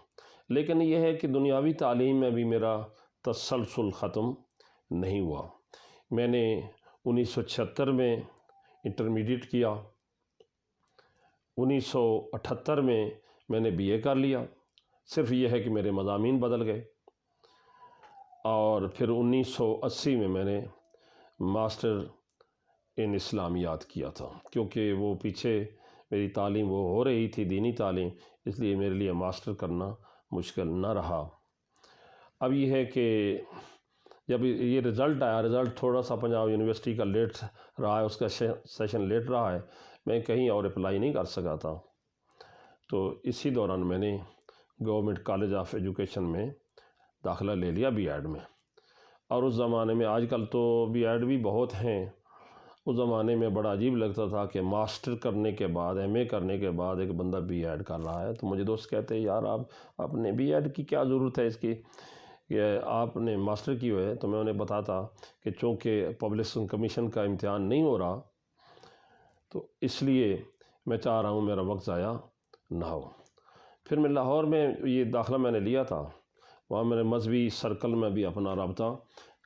لیکن یہ ہے کہ دنیاوی تعلیم میں بھی میرا تسلسل ختم نہیں ہوا۔ میں نے 1976 میں انٹرمیڈیٹ کیا، 1978 میں نے بی اے کر لیا، صرف یہ ہے کہ میرے مضامین بدل گئے، اور پھر 1980 میں نے ماسٹر ان اسلامیات کیا تھا، کیونکہ وہ پیچھے میری تعلیم وہ ہو رہی تھی دینی تعلیم، اس لیے میرے لیے ماسٹر کرنا مشکل نہ رہا۔ اب یہ ہے کہ جب یہ رزلٹ آیا، رزلٹ تھوڑا سا پنجاب یونیورسٹی کا لیٹ رہا ہے، اس کا سیشن لیٹ رہا ہے، میں کہیں اور اپلائی نہیں کر سکا تھا۔ تو اسی دوران میں نے گورنمنٹ کالج آف ایجوکیشن میں داخلہ لے لیا بی ایڈ میں۔ اور اس زمانے میں، آج کل تو بی ایڈ بھی بہت ہیں، اس زمانے میں بڑا عجیب لگتا تھا کہ ماسٹر کرنے کے بعد، ایم اے کرنے کے بعد ایک بندہ بی ایڈ کر رہا ہے۔ تو مجھے دوست کہتے ہیں یار آپ نے بی ایڈ کی کیا ضرورت ہے اس کی کہ آپ نے ماسٹر کی ہوئے؟ تو میں انہیں بتاتا کہ چونکہ پبلشنگ کمیشن کا امتحان نہیں ہو رہا، تو اس لیے میں چاہ رہا ہوں میرا وقت ضائع نہ ہو۔ پھر میں لاہور میں یہ داخلہ میں نے لیا تھا، وہاں میں نے مذہبی سرکل میں بھی اپنا رابطہ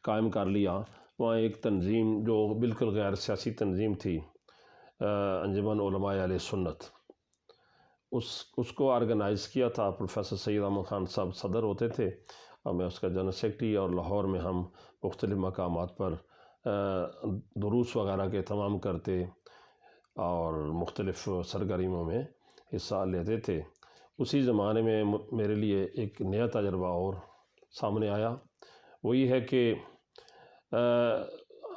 قائم کر لیا۔ وہاں ایک تنظیم جو بالکل غیر سیاسی تنظیم تھی، انجمن علماء اہل سنت، اس کو آرگنائز کیا تھا۔ پروفیسر سید احمد خان صاحب صدر ہوتے تھے، اور میں اس کا جنرل سیکرٹری، اور لاہور میں ہم مختلف مقامات پر دروس وغیرہ کے اہتمام کرتے اور مختلف سرگرمیوں میں حصہ لیتے تھے۔ اسی زمانے میں میرے لیے ایک نیا تجربہ اور سامنے آیا، وہ یہ ہے کہ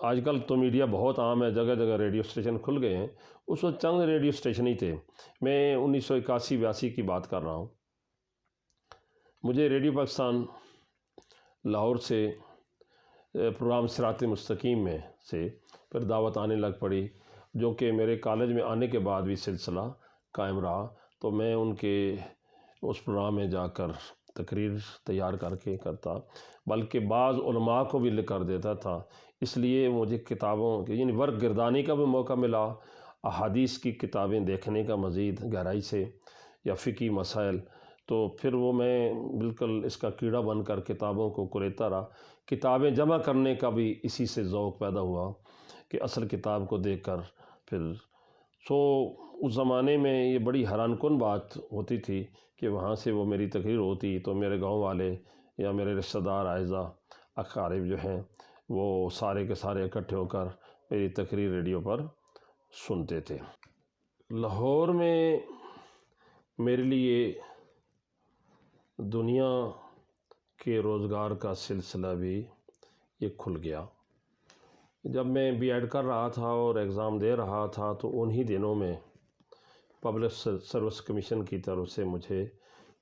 آج کل تو میڈیا بہت عام ہے، جگہ جگہ ریڈیو اسٹیشن کھل گئے ہیں، اس وقت چند ریڈیو اسٹیشن ہی تھے۔ میں 1981-82 کی بات کر رہا ہوں۔ مجھے ریڈیو پاکستان لاہور سے پروگرام صراط مستقیم میں سے پھر دعوت آنے لگ پڑی، جو کہ میرے کالج میں آنے کے بعد بھی سلسلہ قائم رہا۔ تو میں ان کے اس پروگرام میں جا کر تقریر تیار کر کے کرتا، بلکہ بعض علماء کو بھی لکھ کر دیتا تھا۔ اس لیے مجھے کتابوں یعنی ورق گردانی کا بھی موقع ملا، احادیث کی کتابیں دیکھنے کا مزید گہرائی سے، یا فقہی مسائل۔ تو پھر وہ میں بالکل اس کا کیڑا بن کر کتابوں کو قریتا رہا۔ کتابیں جمع کرنے کا بھی اسی سے ذوق پیدا ہوا کہ اصل کتاب کو دیکھ کر پھر اس زمانے میں یہ بڑی حیران کن بات ہوتی تھی کہ وہاں سے وہ میری تقریر ہوتی تو میرے گاؤں والے یا میرے رشتہ دار اعزاء اقارب جو ہیں وہ سارے کے سارے اکٹھے ہو کر میری تقریر ریڈیو پر سنتے تھے۔ لاہور میں میرے لیے دنیا کے روزگار کا سلسلہ بھی یہ کھل گیا۔ جب میں بی ایڈ کر رہا تھا اور ایگزام دے رہا تھا تو انہی دنوں میں پبلک سروس کمیشن کی طرف سے مجھے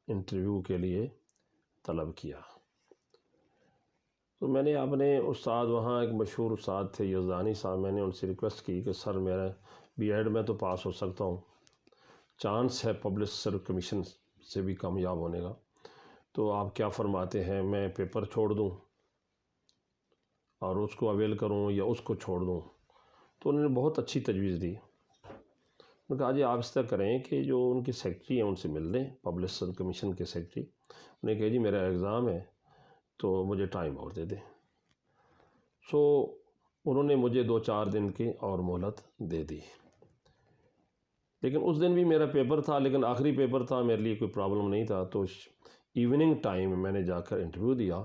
انٹرویو کے لیے طلب کیا۔ تو میں نے اپنے استاد، وہاں ایک مشہور استاد تھے یزدانی صاحب، میں نے ان سے ریکویسٹ کی کہ سر میرا بی ایڈ میں تو پاس ہو سکتا ہوں، چانس ہے پبلک سروس کمیشن سے بھی کامیاب ہونے کا، تو آپ کیا فرماتے ہیں، میں پیپر چھوڑ دوں اور اس کو اویل کروں یا اس کو چھوڑ دوں؟ تو انہوں نے بہت اچھی تجویز دی۔ انہوں نے کہا جی آپ اس طرح کریں کہ جو ان کی سیکرٹری ہیں ان سے مل لیں، پبلک سروس کمیشن کے سیکرٹری، انہیں کہا جی میرا ایگزام ہے تو مجھے ٹائم اور دے دیں۔ انہوں نے مجھے 2-4 دن کی اور مہلت دے دی، لیکن اس دن بھی میرا پیپر تھا، لیکن آخری پیپر تھا، میرے لیے کوئی پرابلم نہیں تھا۔ تو ایوننگ ٹائم میں نے جا کر انٹرویو دیا،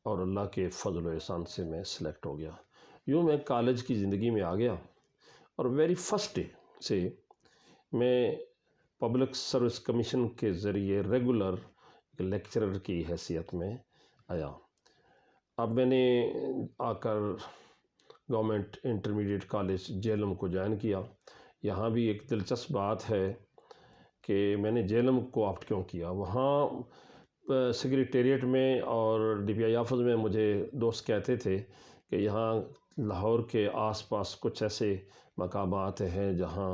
اور اللہ کے فضل و احسان سے میں سلیکٹ ہو گیا۔ یوں میں کالج کی زندگی میں آ گیا اور ویری فرسٹ ڈے سے میں پبلک سروس کمیشن کے ذریعے ریگولر لیکچرر کی حیثیت میں آیا۔ اب میں نے آ کر گورنمنٹ انٹرمیڈیٹ کالج جہلم کو جوائن کیا۔ یہاں بھی ایک دلچسپ بات ہے کہ میں نے جہلم کو آپٹ کیوں کیا۔ وہاں سیکریٹریٹ میں اور ڈی پی آئی آفس میں مجھے دوست کہتے تھے کہ یہاں لاہور کے آس پاس کچھ ایسے مقامات ہیں جہاں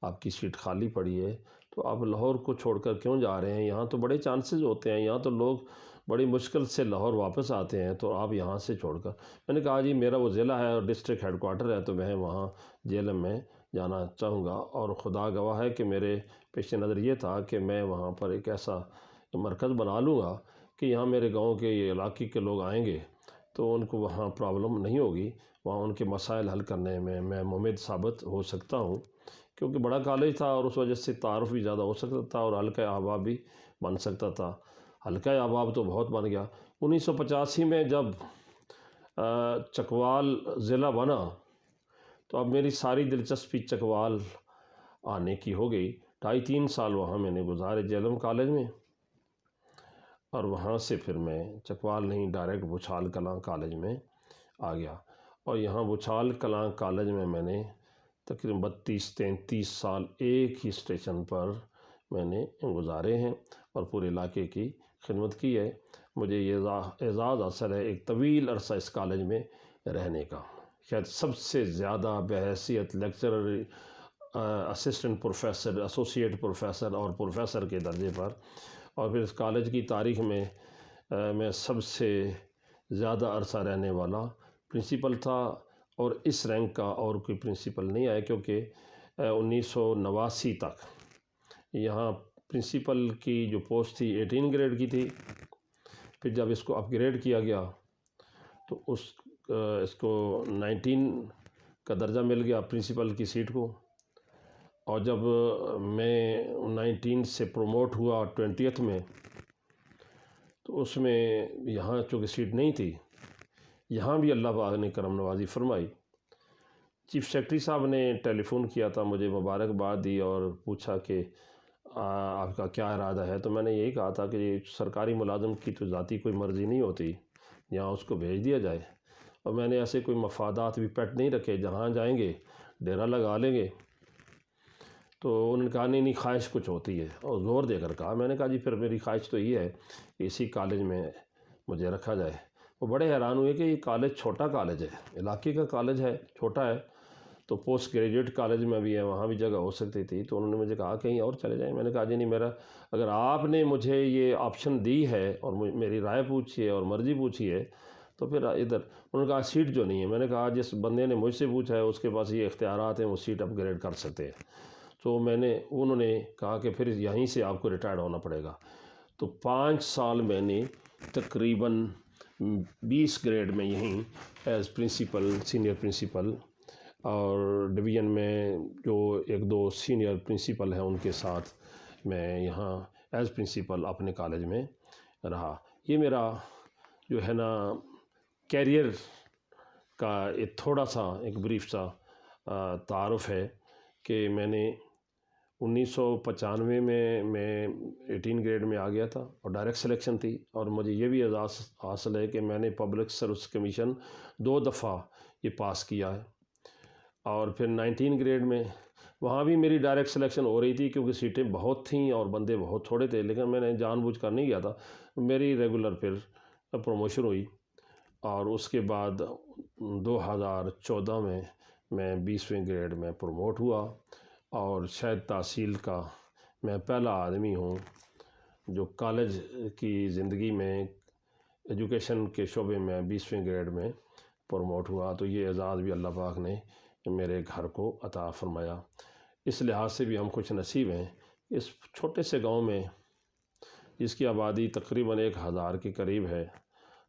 آپ کی سیٹ خالی پڑی ہے، تو آپ لاہور کو چھوڑ کر کیوں جا رہے ہیں؟ یہاں تو بڑے چانسز ہوتے ہیں، یہاں تو لوگ بڑی مشکل سے لاہور واپس آتے ہیں، تو آپ یہاں سے چھوڑ کر۔ میں نے کہا جی میرا وہ ضلع ہے اور ڈسٹرکٹ ہیڈ کوارٹر ہے، تو میں وہاں جہلم میں جانا چاہوں گا، اور خدا گواہ ہے کہ میرے پیش نظر یہ تھا کہ میں وہاں پر ایک ایسا مرکز بنا لوں گا کہ یہاں میرے گاؤں کے یہ علاقے کے لوگ آئیں گے تو ان کو وہاں پرابلم نہیں ہوگی، وہاں ان کے مسائل حل کرنے میں ممد ثابت ہو سکتا ہوں، کیونکہ بڑا کالج تھا اور اس وجہ سے تعارف بھی زیادہ ہو سکتا تھا اور حلقہ احباب بھی بن سکتا تھا۔ حلقہ احباب تو بہت بن گیا۔ 1985 میں جب چکوال ضلع بنا تو اب میری ساری دلچسپی چکوال آنے کی ہو گئی۔ 2.5-3 سال وہاں میں نے گزارے جہلم کالج میں، اور وہاں سے پھر میں چکوال نہیں ڈائریکٹ بھوچال کلاں کالج میں آ گیا، اور یہاں بھوچال کلاں کالج میں نے تقریباً 32-33 سال ایک ہی اسٹیشن پر میں نے گزارے ہیں اور پورے علاقے کی خدمت کی ہے۔ مجھے یہ اعزاز حاصل ہے ایک طویل عرصہ اس کالج میں رہنے کا، شاید سب سے زیادہ بحیثیت lecturer, assistant professor, associate professor اور پروفیسر کے درجے پر، اور پھر اس کالج کی تاریخ میں میں سب سے زیادہ عرصہ رہنے والا پرنسپل تھا، اور اس رینک کا اور کوئی پرنسپل نہیں آیا، کیونکہ 1989 تک یہاں پرنسپل کی جو پوسٹ تھی 18 گریڈ کی تھی، پھر جب اس کو اپ گریڈ کیا گیا تو اس کو 19 کا درجہ مل گیا پرنسپل کی سیٹ کو، اور جب میں 19 سے پروموٹ ہوا 20th میں تو اس میں یہاں چونکہ سیٹ نہیں تھی، یہاں بھی اللہ پاک نے کرم نوازی فرمائی۔ چیف سیکرٹری صاحب نے ٹیلی فون کیا تھا، مجھے مبارکباد دی اور پوچھا کہ آپ کا کیا ارادہ ہے، تو میں نے یہی کہا تھا کہ سرکاری ملازم کی تو ذاتی کوئی مرضی نہیں ہوتی، یہاں اس کو بھیج دیا جائے، اور میں نے ایسے کوئی مفادات بھی پیٹ نہیں رکھے، جہاں جائیں گے ڈیرا لگا لیں گے۔ تو انہوں نے کہا نہیں خواہش کچھ ہوتی ہے، اور زور دے کر کہا۔ میں نے کہا جی پھر میری خواہش تو یہ ہے کہ اسی کالج میں مجھے رکھا جائے۔ وہ بڑے حیران ہوئے کہ یہ کالج چھوٹا کالج ہے، علاقے کا کالج ہے، چھوٹا ہے، تو پوسٹ گریجویٹ کالج میں بھی ہے، وہاں بھی جگہ ہو سکتی تھی، تو انہوں نے مجھے کہا کہیں اور چلے جائیں۔ میں نے کہا جی نہیں، میرا اگر آپ نے مجھے یہ آپشن دی ہے اور میری رائے پوچھی ہے اور مرضی پوچھی ہے تو پھر ادھر۔ انہوں نے کہا سیٹ جو نہیں ہے۔ میں نے کہا جس بندے نے مجھ سے پوچھا ہے اس کے پاس یہ اختیارات ہیں، وہ سیٹ اپ گریڈ کر سکتے ہیں۔ تو انہوں نے کہا کہ پھر یہیں سے آپ کو ریٹائرڈ ہونا پڑے گا۔ تو 5 سال میں نے تقریباً 20 گریڈ میں یہیں ایز پرنسپل، سینئر پرنسپل، اور ڈویژن میں جو 1-2 سینئر پرنسپل ہیں ان کے ساتھ میں یہاں ایز پرنسپل اپنے کالج میں رہا۔ یہ میرا جو ہے نا کیریئر کا ایک تھوڑا سا ایک بریف سا تعارف ہے کہ میں نے 1995 میں 18 گریڈ میں آ گیا تھا اور ڈائریکٹ سلیکشن تھی، اور مجھے یہ بھی اعزاز حاصل ہے کہ میں نے پبلک سروس کمیشن 2 دفعہ یہ پاس کیا ہے، اور پھر 19 گریڈ میں وہاں بھی میری ڈائریکٹ سلیکشن ہو رہی تھی کیونکہ سیٹیں بہت تھیں اور بندے بہت تھوڑے تھے، لیکن میں نے جان بوجھ کر نہیں گیا تھا، میری ریگولر پھر پروموشن ہوئی، اور اس کے بعد 2014 میں 20ویں گریڈ میں پروموٹ ہوا، اور شاید تحصیل کا میں پہلا آدمی ہوں جو کالج کی زندگی میں ایجوکیشن کے شعبے میں 20ویں گریڈ میں پروموٹ ہوا۔ تو یہ اعزاز بھی اللہ پاک نے میرے گھر کو عطا فرمایا۔ اس لحاظ سے بھی ہم خوش نصیب ہیں، اس چھوٹے سے گاؤں میں جس کی آبادی تقریباً 1000 کے قریب ہے،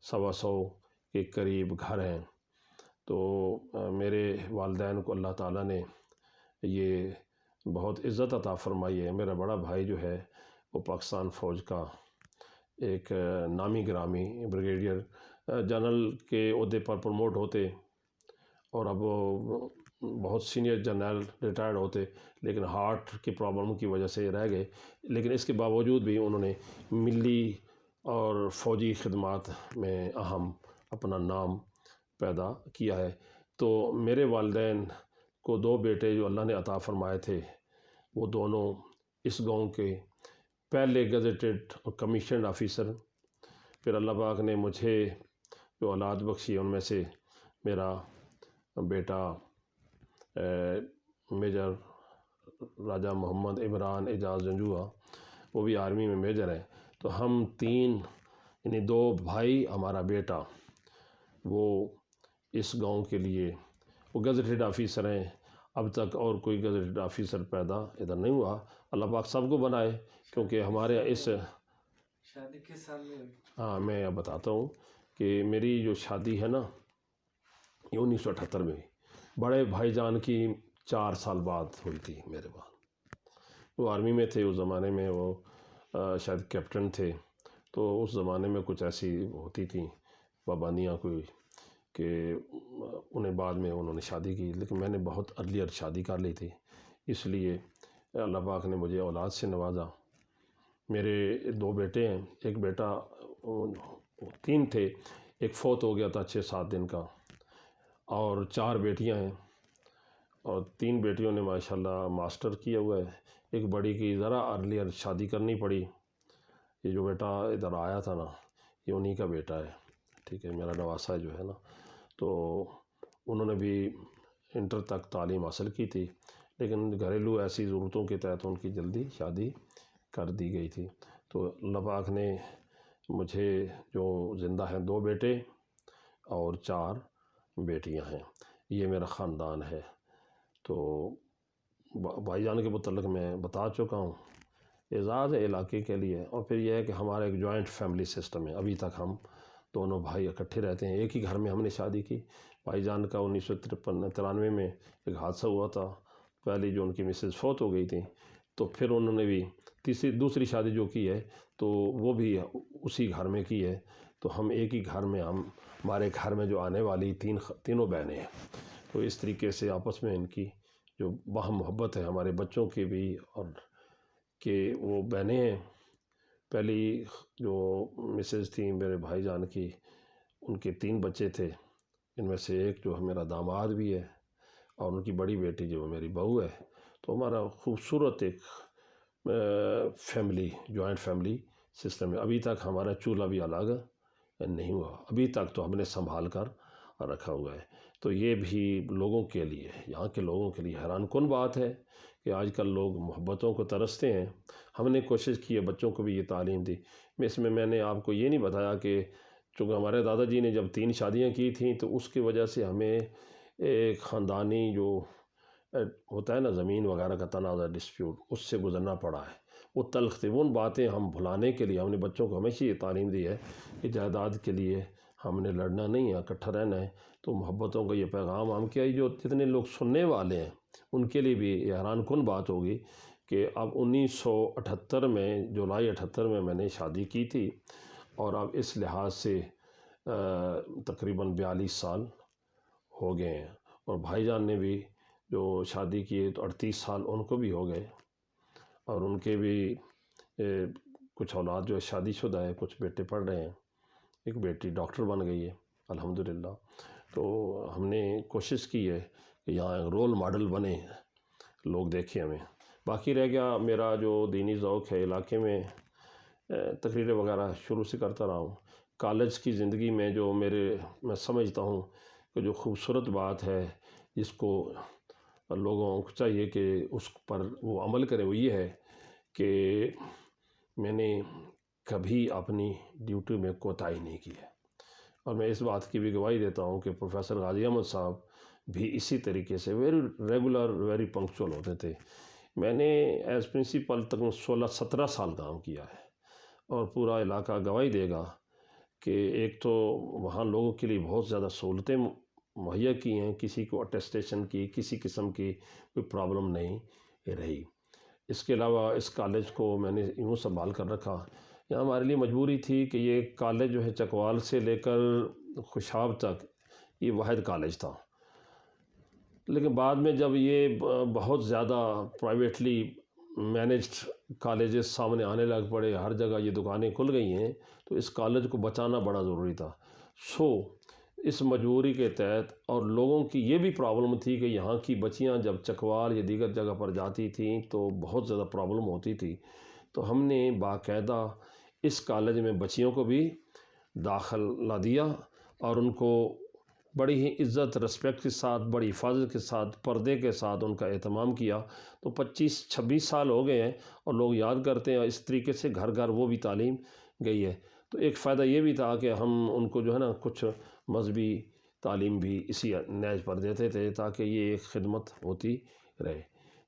125 کے قریب گھر ہیں، تو میرے والدین کو اللہ تعالیٰ نے یہ بہت عزت عطا فرمائی ہے۔ میرا بڑا بھائی جو ہے وہ پاکستان فوج کا ایک نامی گرامی بریگیڈیئر جنرل کے عہدے پر پروموٹ ہوتے اور اب وہ بہت سینئر جنرل ریٹائرڈ ہوتے، لیکن ہارٹ کی پرابلم کی وجہ سے رہ گئے، لیکن اس کے باوجود بھی انہوں نے ملی اور فوجی خدمات میں اہم اپنا نام پیدا کیا ہے۔ تو میرے والدین کو 2 بیٹے جو اللہ نے عطا فرمائے تھے، وہ دونوں اس گاؤں کے پہلے گزٹڈ اور کمیشنڈ آفیسر، پھر اللہ پاک نے مجھے جو اولاد بخشی ان میں سے میرا بیٹا میجر راجہ محمد عمران اعجاز جنجوعہ، وہ بھی آرمی میں میجر ہیں۔ تو ہم 3 یعنی 2 بھائی، ہمارا بیٹا، وہ اس گاؤں کے لیے وہ گزٹڈ آفیسر ہیں۔ اب تک اور کوئی گزٹڈ آفیسر پیدا ادھر نہیں ہوا، اللہ پاک سب کو بنائے، کیونکہ ہمارے اس شادی کس سال میں ہوئی؟ ہاں میں اب بتاتا ہوں کہ میری جو شادی ہے نا، یہ 1978 میں ہوئی۔ بڑے بھائی جان کی 4 سال بعد ہوئی تھی میرے بعد۔ وہ آرمی میں تھے اس زمانے میں، وہ شاید کیپٹن تھے، تو اس زمانے میں کچھ ایسی ہوتی تھیں پابندیاں کوئی کہ انہیں بعد میں انہوں نے شادی کی، لیکن میں نے بہت ارلیئر شادی کر لی تھی، اس لیے اللہ پاک نے مجھے اولاد سے نوازا۔ میرے 2 بیٹے ہیں، ایک بیٹا 3 تھے، ایک فوت ہو گیا تھا 6-7 دن کا، اور 4 بیٹیاں ہیں، اور 3 بیٹیوں نے ماشاءاللہ ماسٹر کیا ہوا ہے۔ ایک بڑی کی ذرا ارلیئر شادی کرنی پڑی۔ یہ جو بیٹا ادھر آیا تھا نا، یہ انہی کا بیٹا ہے، ٹھیک ہے، میرا نواسہ جو ہے نا، تو انہوں نے بھی انٹر تک تعلیم حاصل کی تھی، لیکن گھریلو ایسی ضرورتوں کے تحت ان کی جلدی شادی کر دی گئی تھی۔ تو اللہ پاک نے مجھے جو زندہ ہیں 2 بیٹے اور 4 بیٹیاں ہیں، یہ میرا خاندان ہے۔ تو بھائی جان کے متعلق میں بتا چکا ہوں، اعزاز ہے علاقے کے لیے، اور پھر یہ ہے کہ ہمارا ایک جوائنٹ فیملی سسٹم ہے، ابھی تک ہم دونوں بھائی اکٹھے رہتے ہیں، ایک ہی گھر میں ہم نے شادی کی۔ بھائی جان کا 1993 میں ایک حادثہ ہوا تھا، پہلی جو ان کی مسز فوت ہو گئی تھی، تو پھر انہوں نے بھی دوسری شادی جو کی ہے تو وہ بھی اسی گھر میں کی ہے، تو ہم ایک ہی گھر میں، ہمارے گھر میں جو آنے والی تینوں بہنیں ہیں، تو اس طریقے سے آپس میں ان کی جو باہم محبت ہے، ہمارے بچوں کی بھی، اور کہ وہ بہنیں ہیں۔ پہلی جو مسز تھیں میرے بھائی جان کی، ان کے 3 بچے تھے، ان میں سے ایک جو میرا داماد بھی ہے، اور ان کی بڑی بیٹی جو میری بہو ہے۔ تو ہمارا خوبصورت ایک فیملی، جوائنٹ فیملی سسٹم ہے۔ ابھی تک ہمارا چولہا بھی الگ نہیں ہوا، ابھی تک تو ہم نے سنبھال کر رکھا ہوا ہے۔ تو یہ بھی لوگوں کے لیے، یہاں کے لوگوں کے لیے حیران کن بات ہے کہ آج کل لوگ محبتوں کو ترستے ہیں۔ ہم نے کوشش کی ہے بچوں کو بھی یہ تعلیم دی۔ اس میں نے آپ کو یہ نہیں بتایا کہ چونکہ ہمارے دادا جی نے جب 3 شادیاں کی تھیں، تو اس کی وجہ سے ہمیں ایک خاندانی جو ہوتا ہے نا، زمین وغیرہ کا تنازع، ڈسپیوٹ، اس سے گزرنا پڑا ہے۔ وہ تلخ تھے، وہ ان باتیں ہم بھلانے کے لیے ہم نے بچوں کو ہمیشہ یہ تعلیم دی ہے کہ جائیداد کے لیے ہم نے لڑنا نہیں ہے، اکٹھا رہنا ہے۔ تو محبتوں کا یہ پیغام ہم کیا، جو جتنے لوگ سننے والے ہیں ان کے لیے بھی یہ حیران کن بات ہوگی کہ اب 1978 میں، جولائی 78 میں نے شادی کی تھی، اور اب اس لحاظ سے تقریباً 42 سال ہو گئے ہیں، اور بھائی جان نے بھی جو شادی کی ہے تو 38 سال ان کو بھی ہو گئے، اور ان کے بھی کچھ اولاد جو ہے شادی شدہ ہے، کچھ بیٹے پڑھ رہے ہیں، ایک بیٹی ڈاکٹر بن گئی ہے الحمدللہ۔ تو ہم نے کوشش کی ہے کہ یہاں رول ماڈل بنے، لوگ دیکھیں ہمیں۔ باقی رہ گیا میرا جو دینی ذوق ہے، علاقے میں تقریریں وغیرہ شروع سے کرتا رہا ہوں۔ کالج کی زندگی میں جو میں سمجھتا ہوں کہ جو خوبصورت بات ہے، جس کو لوگوں کو چاہیے کہ اس پر وہ عمل کرے، وہ یہ ہے کہ میں نے کبھی اپنی ڈیوٹی میں کوتاہی نہیں کی ہے، اور میں اس بات کی بھی گواہی دیتا ہوں کہ پروفیسر غازی احمد صاحب بھی اسی طریقے سے ویری ریگولر، ویری پنکچول ہوتے تھے۔ میں نے ایز پرنسپل تقریباً 16-17 سال کام کیا ہے، اور پورا علاقہ گواہی دے گا کہ ایک تو وہاں لوگوں کے لیے بہت زیادہ سہولتیں مہیا کی ہیں، کسی کو اٹیسٹیشن کی کسی قسم کی کوئی پرابلم نہیں رہی۔ اس کے علاوہ اس کالج کو میں نے یوں سنبھال کر رکھا یہاں ہمارے لیے مجبوری تھی کہ یہ کالج جو ہے چکوال سے لے کر خوشاب تک یہ واحد کالج تھا، لیکن بعد میں جب یہ بہت زیادہ پرائیویٹلی مینجڈ کالجز سامنے آنے لگ پڑے، ہر جگہ یہ دکانیں کھل گئی ہیں، تو اس کالج کو بچانا بڑا ضروری تھا۔ اس مجبوری کے تحت، اور لوگوں کی یہ بھی پرابلم تھی کہ یہاں کی بچیاں جب چکوال یا دیگر جگہ پر جاتی تھیں تو بہت زیادہ پرابلم ہوتی تھی، تو ہم نے باقاعدہ اس کالج میں بچیوں کو بھی داخلہ دیا اور ان کو بڑی ہی عزت، رسپیکٹ کے ساتھ، بڑی حفاظت کے ساتھ، پردے کے ساتھ ان کا اہتمام کیا۔ تو 25-26 سال ہو گئے ہیں اور لوگ یاد کرتے ہیں، اور اس طریقے سے گھر گھر وہ بھی تعلیم گئی ہے۔ تو ایک فائدہ یہ بھی تھا کہ ہم ان کو جو ہے نا کچھ مذہبی تعلیم بھی اسی نیز پر دیتے تھے تاکہ یہ ایک خدمت ہوتی رہے۔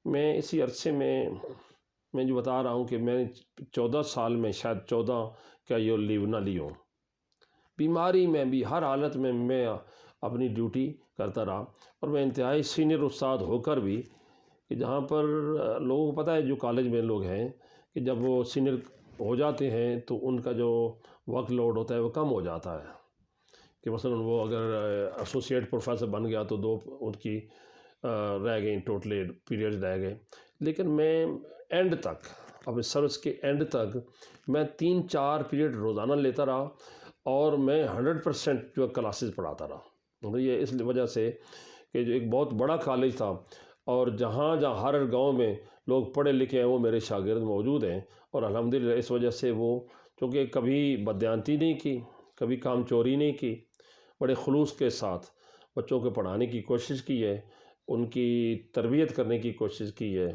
میں اسی عرصے میں جو بتا رہا ہوں کہ میں 14 سال میں شاید 14 کا یہ لیو نہ لی ہوں، بیماری میں بھی ہر حالت میں اپنی ڈیوٹی کرتا رہا، اور میں انتہائی سینئر استاد ہو کر بھی کہ جہاں پر لوگوں کو پتہ ہے جو کالج میں لوگ ہیں کہ جب وہ سینئر ہو جاتے ہیں تو ان کا جو ورک لوڈ ہوتا ہے وہ کم ہو جاتا ہے، کہ مثلا وہ اگر ایسوسیٹ پروفیسر بن گیا تو 2 ان کی رہ گئیں، ٹوٹلی پیریڈز رہ گئے، لیکن میں اینڈ تک، اپنے سروس کے اینڈ تک میں 3-4 پیریڈ روزانہ لیتا رہا، اور میں 100% جو کلاسز پڑھاتا رہا۔ یہ اس وجہ سے کہ جو ایک بہت بڑا کالج تھا، اور جہاں ہر گاؤں میں لوگ پڑھے لکھے ہیں وہ میرے شاگرد موجود ہیں، اور الحمدللہ اس وجہ سے وہ چونکہ کبھی بددیانتی نہیں کی، کبھی کام چوری نہیں کی، بڑے خلوص کے ساتھ بچوں کو پڑھانے کی کوشش کی ہے، ان کی تربیت کرنے کی کوشش کی ہے،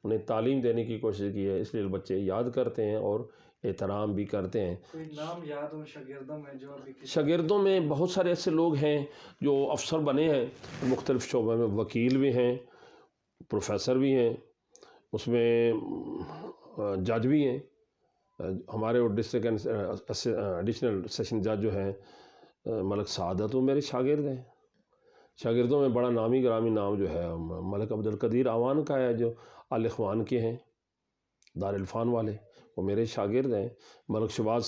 انہیں تعلیم دینے کی کوشش کی ہے، اس لیے بچے یاد کرتے ہیں اور احترام بھی کرتے ہیں۔ کوئی نام یاد ہو شاگردوں میں جو ابھی شاگردوں میں بہت سارے ایسے لوگ ہیں جو افسر بنے ہیں مختلف شعبوں میں، وکیل بھی ہیں، پروفیسر بھی ہیں، اس میں جج بھی ہیں۔ ہمارے وہ ڈسٹرکٹ ایڈیشنل سیشن جج جو ہیں ملک سعادت، وہ میرے شاگرد ہیں۔ شاگردوں میں بڑا نامی گرامی نام جو ہے ملک عبدالقدیر آوان کا ہے، جو آل اخوان کے ہیں، دارالعرفان والے، وہ میرے شاگرد ہیں۔ ملک شباز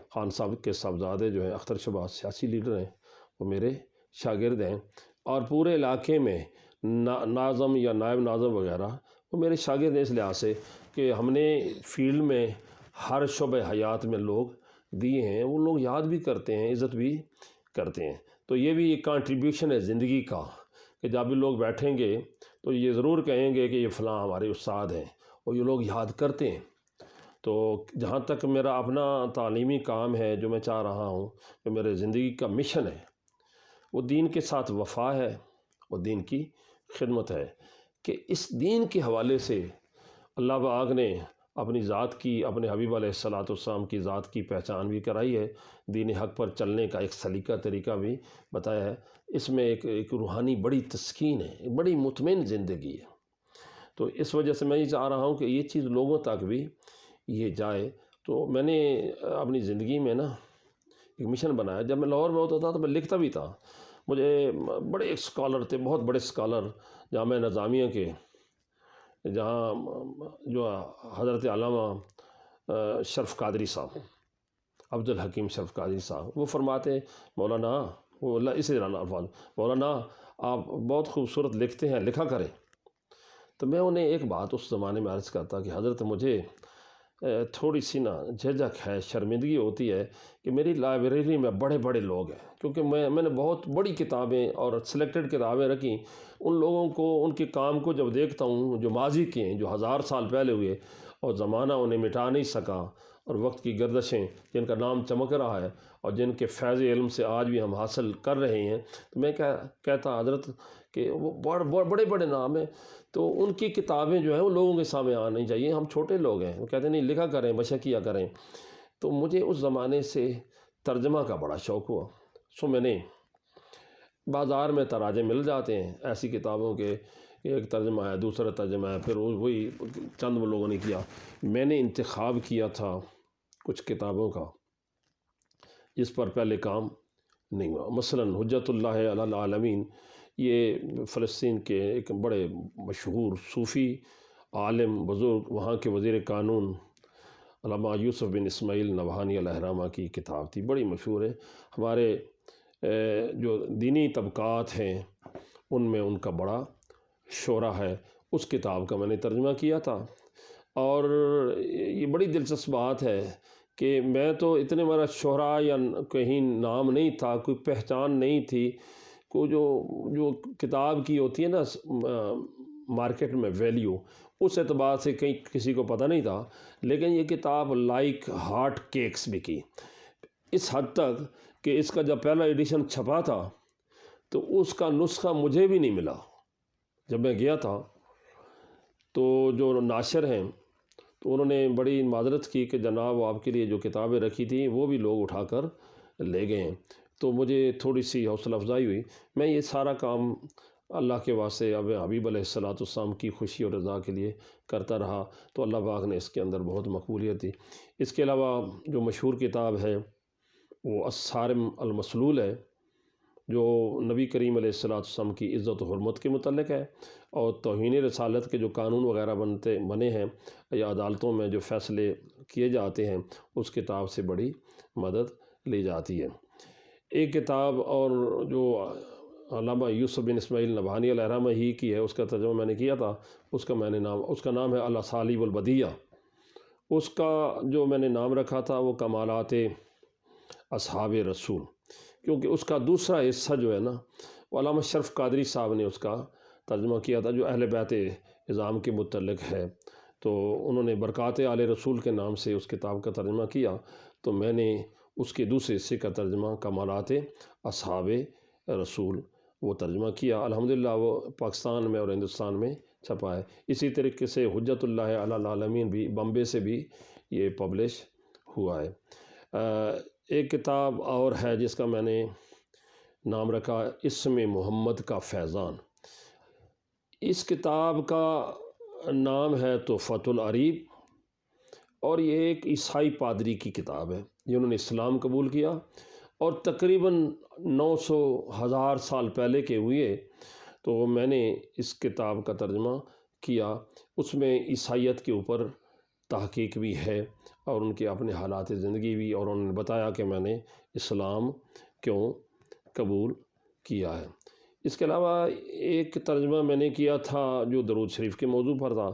خان صاحب کے صاحبزادے جو ہیں اختر شباز، سیاسی لیڈر ہیں، وہ میرے شاگرد ہیں۔ اور پورے علاقے میں ناظم یا نائب ناظم وغیرہ وہ میرے شاگرد ہیں، اس لحاظ سے کہ ہم نے فیلڈ میں ہر شعبہ حیات میں لوگ دیے ہیں، وہ لوگ یاد بھی کرتے ہیں، عزت بھی کرتے ہیں۔ تو یہ بھی ایک کنٹریبیوشن ہے زندگی کا کہ جب بھی لوگ بیٹھیں گے تو یہ ضرور کہیں گے کہ یہ فلاں ہمارے استاد ہیں، اور یہ لوگ یاد کرتے ہیں۔ تو جہاں تک میرا اپنا تعلیمی کام ہے جو میں چاہ رہا ہوں کہ میرے زندگی کا مشن ہے، وہ دین کے ساتھ وفا ہے، وہ دین کی خدمت ہے، کہ اس دین کے حوالے سے اللہ پاک نے اپنی ذات کی، اپنے حبیب علیہ السلام کی ذات کی پہچان بھی کرائی ہے، دین حق پر چلنے کا ایک سلیقہ طریقہ بھی بتایا ہے۔ اس میں ایک روحانی بڑی تسکین ہے، ایک بڑی مطمئن زندگی ہے۔ تو اس وجہ سے میں یہ چاہ رہا ہوں کہ یہ چیز لوگوں تک بھی یہ جائے۔ تو میں نے اپنی زندگی میں نا ایک مشن بنایا۔ جب میں لاہور میں ہوتا تھا تو میں لکھتا بھی تھا، مجھے بڑے اسکالر تھے، بہت بڑے اسکالر جامعہ نظامیہ کے، جہاں جو حضرت علامہ شرف قادری صاحب، عبدالحکیم شرف قادری صاحب، وہ فرماتے مولانا، وہ اللہ اسی طرح الفاظ، مولانا آپ بہت خوبصورت لکھتے ہیں، لکھا کریں۔ تو میں انہیں ایک بات اس زمانے میں عرض کرتا کہ حضرت مجھے تھوڑی سی نا جھجک ہے، شرمندگی ہوتی ہے کہ میری لائبریری میں بڑے بڑے لوگ ہیں، کیونکہ میں نے بہت بڑی کتابیں اور سلیکٹڈ کتابیں رکھیں، ان لوگوں کو، ان کے کام کو جب دیکھتا ہوں جو ماضی کے ہیں، جو 1000 سال پہلے ہوئے، اور زمانہ انہیں مٹا نہیں سکا، اور وقت کی گردشیں جن کا نام چمک رہا ہے اور جن کے فیض علم سے آج بھی ہم حاصل کر رہے ہیں، تو میں کہتا حضرت کہ وہ بڑے بڑے نام ہیں، تو ان کی کتابیں جو ہیں وہ لوگوں کے سامنے آنی چاہیے، ہم چھوٹے لوگ ہیں۔ وہ کہتے ہیں نہیں، لکھا کریں، مشق کیا کریں۔ تو مجھے اس زمانے سے ترجمہ کا بڑا شوق ہوا، سو میں نے بازار میں تراجم مل جاتے ہیں ایسی کتابوں کے، ایک ترجمہ ہے، دوسرا ترجمہ ہے، پھر وہی چند لوگوں نے کیا۔ میں نے انتخاب کیا تھا کچھ کتابوں کا جس پر پہلے کام نہیں ہوا، مثلا حجت اللہ علی العالمین، یہ فلسطین کے ایک بڑے مشہور صوفی عالم بزرگ، وہاں کے وزیر قانون علامہ یوسف بن اسماعیل نبہانی الہرامہ کی کتاب تھی، بڑی مشہور ہے۔ ہمارے جو دینی طبقات ہیں ان میں ان کا بڑا شہرہ ہے۔ اس کتاب کا میں نے ترجمہ کیا تھا، اور یہ بڑی دلچسپ بات ہے کہ میں تو اتنے میرا شہرہ یا کہیں نام نہیں تھا، کوئی پہچان نہیں تھی، کوئی جو کتاب کی ہوتی ہے نا مارکیٹ میں ویلیو، اس اعتبار سے کہیں کسی کو پتہ نہیں تھا، لیکن یہ کتاب لائک ہاٹ کیکس بکی، اس حد تک کہ اس کا جب پہلا ایڈیشن چھپا تھا تو اس کا نسخہ مجھے بھی نہیں ملا۔ جب میں گیا تھا تو جو ناشر ہیں تو انہوں نے بڑی معذرت کی کہ جناب وہ آپ کے لیے جو کتابیں رکھی تھیں وہ بھی لوگ اٹھا کر لے گئے ہیں۔ تو مجھے تھوڑی سی حوصلہ افزائی ہوئی۔ میں یہ سارا کام اللہ کے واسطے اب حبیب علیہ السلام کی خوشی اور رضا کے لیے کرتا رہا، تو اللہ پاک نے اس کے اندر بہت مقبولیت دی۔ اس کے علاوہ جو مشہور کتاب ہے وہ الصارم المسلول ہے، جو نبی کریم علیہ السلام کی عزت و حرمت کے متعلق ہے، اور توہین رسالت کے جو قانون وغیرہ بنے ہیں یا عدالتوں میں جو فیصلے کیے جاتے ہیں، اس کتاب سے بڑی مدد لی جاتی ہے۔ ایک کتاب اور جو علامہ یوسف بن اسماعیل نبہانی الہرامہ ہی کی ہے، اس کا ترجمہ میں نے کیا تھا، اس کا نام ہے الاسالیب البدیہ۔ اس کا جو میں نے نام رکھا تھا وہ کمالات اصحاب رسول، کیونکہ اس کا دوسرا حصہ جو ہے نا وہ علامہ شرف قادری صاحب نے اس کا ترجمہ کیا تھا، جو اہل بیت اعظام کے متعلق ہے۔ تو انہوں نے برکات آل رسول کے نام سے اس کتاب کا ترجمہ کیا، تو میں نے اس کے دوسرے حصے کا ترجمہ کمالات اصحاب رسول وہ ترجمہ کیا۔ الحمدللہ وہ پاکستان میں اور ہندوستان میں چھپا ہے۔ اسی طریقے سے حجت اللہ علی العالمین بھی بمبے سے بھی یہ پبلش ہوا ہے۔ ایک کتاب اور ہے جس کا میں نے نام رکھا اسم محمد کا فیضان۔ اس کتاب کا نام ہے تحفۃ العریب، اور یہ ایک عیسائی پادری کی کتاب ہے جنہوں نے اسلام قبول کیا، اور تقریباً 900,000 سال پہلے کے ہوئے۔ تو میں نے اس کتاب کا ترجمہ کیا، اس میں عیسائیت کے اوپر تحقیق بھی ہے اور ان کے اپنے حالات زندگی بھی، اور انہوں نے بتایا کہ میں نے اسلام کیوں قبول کیا ہے۔ اس کے علاوہ ایک ترجمہ میں نے کیا تھا جو درود شریف کے موضوع پر تھا،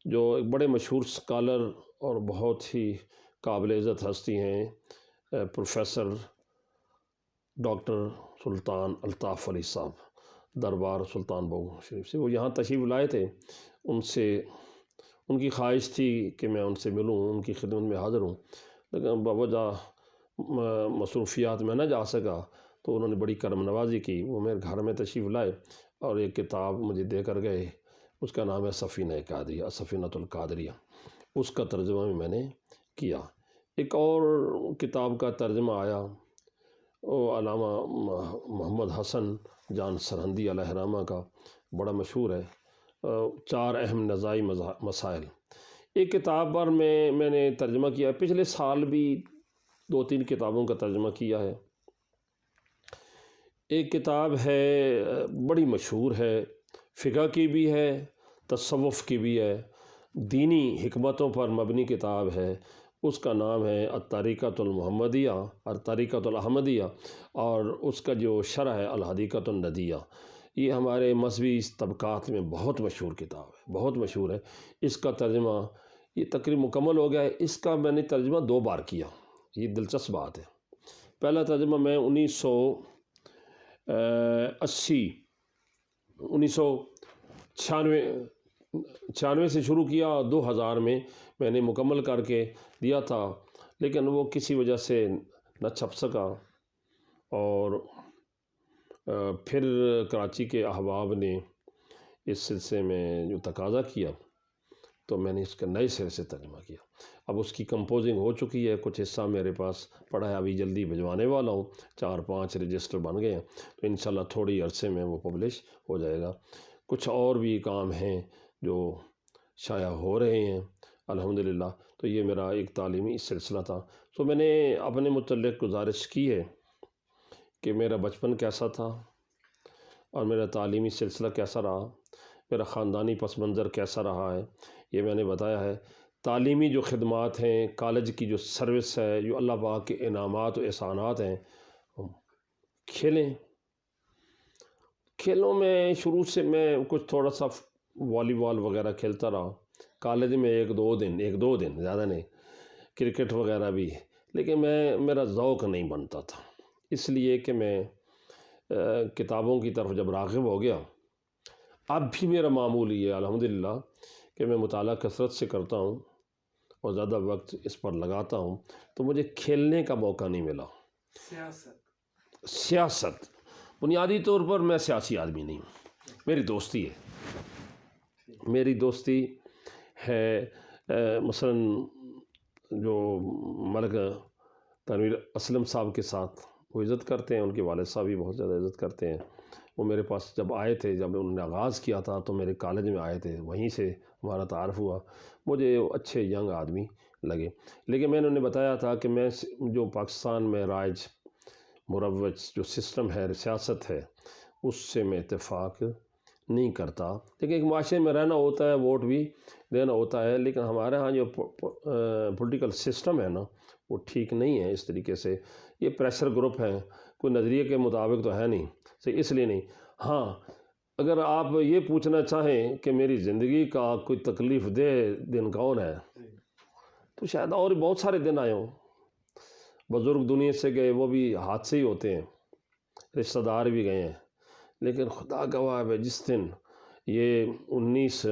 جو ایک بڑے مشہور سکالر اور بہت ہی قابل عزت ہستی ہیں، پروفیسر ڈاکٹر سلطان الطاف علی صاحب دربار سلطان بہو شریف سے، وہ یہاں تشریف لائے تھے۔ ان کی خواہش تھی کہ میں ان سے ملوں، ان کی خدمت میں حاضر ہوں، لیکن بوجہ مصروفیات میں نہ جا سکا، تو انہوں نے بڑی کرم نوازی کی، وہ میرے گھر میں تشریف لائے اور ایک کتاب مجھے دے کر گئے، اس کا نام ہے سفینہ قادریہ، سفینۃ القادریہ۔ اس کا ترجمہ بھی میں نے کیا۔ ایک اور کتاب کا ترجمہ آیا، وہ علامہ محمد حسن جان سرہندی الہرامہ کا، بڑا مشہور ہے، 4 اہم نزاعی مسائل۔ ایک کتاب پر میں نے ترجمہ کیا، پچھلے سال بھی 2-3 کتابوں کا ترجمہ کیا ہے۔ ایک کتاب ہے بڑی مشہور ہے، فقہ کی بھی ہے، تصوف کی بھی ہے، دینی حکمتوں پر مبنی کتاب ہے، اس کا نام ہے الطریقۃ المحمدیہ، الطریقۃ الاحمدیہ، اور اس کا جو شرح ہے الحدیقۃ الندیہ۔ یہ ہمارے مذہبی طبقات میں بہت مشہور کتاب ہے، بہت مشہور ہے۔ اس کا ترجمہ یہ تقریباً مکمل ہو گیا ہے۔ اس کا میں نے ترجمہ 2 بار کیا، یہ دلچسپ بات ہے۔ پہلا ترجمہ میں 1996 سے شروع کیا، 2000 میں نے مکمل کر کے دیا تھا، لیکن وہ کسی وجہ سے نہ چھپ سکا، اور پھر کراچی کے احباب نے اس سلسلے میں جو تقاضا کیا تو میں نے اس کا نئے سرے سے ترجمہ کیا۔ اب اس کی کمپوزنگ ہو چکی ہے، کچھ حصہ میرے پاس پڑا ہے، ابھی جلدی بھجوانے والا ہوں، 4-5 رجسٹر بن گئے ہیں، تو انشاءاللہ تھوڑی عرصے میں وہ پبلش ہو جائے گا۔ کچھ اور بھی کام ہیں جو شائع ہو رہے ہیں الحمدللہ۔ تو یہ میرا ایک تعلیمی سلسلہ تھا۔ تو میں نے اپنے متعلق گزارش کی ہے کہ میرا بچپن کیسا تھا اور میرا تعلیمی سلسلہ کیسا رہا، میرا خاندانی پس منظر کیسا رہا ہے، یہ میں نے بتایا ہے۔ تعلیمی جو خدمات ہیں، کالج کی جو سروس ہے، جو اللہ پاک کے انعامات و احسانات ہیں، ہم کھیلیں۔ کھیلوں میں شروع سے میں کچھ تھوڑا سا والی بال وغیرہ کھیلتا رہا، کالج میں ایک دو دن زیادہ نہیں، کرکٹ وغیرہ بھی، لیکن میرا ذوق نہیں بنتا تھا، اس لیے کہ میں کتابوں کی طرف جب راغب ہو گیا، اب بھی میرا معمول یہ ہے الحمدللہ کہ میں مطالعہ کثرت سے کرتا ہوں اور زیادہ وقت اس پر لگاتا ہوں، تو مجھے کھیلنے کا موقع نہیں ملا۔ سیاست بنیادی طور پر میں سیاسی آدمی نہیں ہوں، میری دوستی ہے، میری دوستی ہے مثلاً جو ملک تنویر اسلم صاحب کے ساتھ وہ عزت کرتے ہیں، ان کے والد صاحب بھی بہت زیادہ عزت کرتے ہیں، وہ میرے پاس جب آئے تھے، جب انہوں نے آغاز کیا تھا تو میرے کالج میں آئے تھے، وہیں سے ہمارا تعارف ہوا، مجھے اچھے ینگ آدمی لگے، لیکن میں نے انہیں بتایا تھا کہ میں جو پاکستان میں رائج مروج جو سسٹم ہے، سیاست ہے، اس سے میں اتفاق نہیں کرتا، لیکن ایک معاشرے میں رہنا ہوتا ہے، ووٹ بھی دینا ہوتا ہے، لیکن ہمارے ہاں جو پولیٹیکل سسٹم ہے نا وہ ٹھیک نہیں ہے، اس طریقے سے یہ پریشر گروپ ہے، کوئی نظریے کے مطابق تو ہے نہیں، اس لیے نہیں۔ ہاں اگر آپ یہ پوچھنا چاہیں کہ میری زندگی کا کوئی تکلیف دہ دن کون ہے، تو شاید اور بہت سارے دن آئے ہوں، بزرگ دنیا سے گئے، وہ بھی حادثے ہی ہوتے ہیں، رشتہ دار بھی گئے ہیں، لیکن خدا گواہ ہے جس دن یہ 19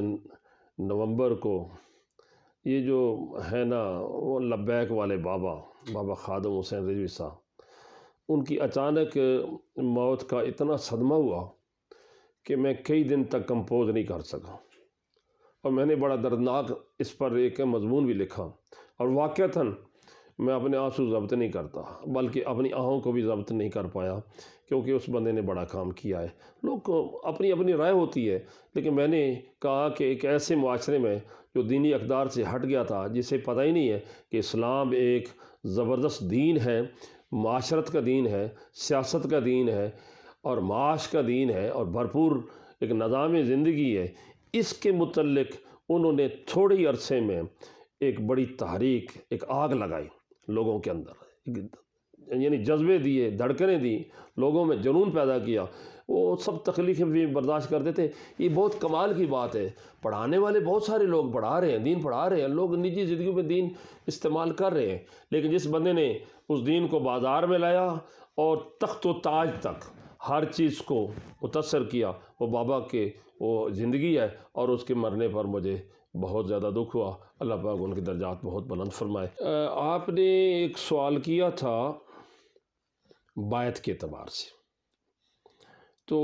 نومبر کو یہ جو ہے نا وہ لبیک والے بابا خادم حسین رضوی صاحب، ان کی اچانک موت کا اتنا صدمہ ہوا کہ میں کئی دن تک کمپوز نہیں کر سکا، اور میں نے بڑا دردناک اس پر ایک مضمون بھی لکھا، اور واقعتاً میں اپنے آنسو ضبط نہیں کرتا، بلکہ اپنی آہوں کو بھی ضبط نہیں کر پایا، کیونکہ اس بندے نے بڑا کام کیا ہے۔ لوگ کو اپنی اپنی رائے ہوتی ہے، لیکن میں نے کہا کہ ایک ایسے معاشرے میں جو دینی اقدار سے ہٹ گیا تھا، جسے پتہ ہی نہیں ہے کہ اسلام ایک زبردست دین ہے، معاشرت کا دین ہے، سیاست کا دین ہے، اور معاش کا دین ہے، اور بھرپور ایک نظام زندگی ہے، اس کے متعلق انہوں نے تھوڑے ہی عرصے میں ایک بڑی تحریک، ایک آگ لگائی لوگوں کے اندر، یعنی جذبے دیے، دھڑکنیں دی، لوگوں میں جنون پیدا کیا، وہ سب تکلیفیں بھی برداشت کرتے تھے۔ یہ بہت کمال کی بات ہے، پڑھانے والے بہت سارے لوگ پڑھا رہے ہیں، دین پڑھا رہے ہیں، لوگ نجی زندگی میں دین استعمال کر رہے ہیں، لیکن جس بندے نے اس دین کو بازار میں لایا اور تخت و تاج تک ہر چیز کو متاثر کیا، وہ بابا کے وہ زندگی ہے، اور اس کے مرنے پر مجھے بہت زیادہ دکھ ہوا، اللہ پاک ان کے درجات بہت بلند فرمائے۔ آپ نے ایک سوال کیا تھا بیعت کے اعتبار سے، تو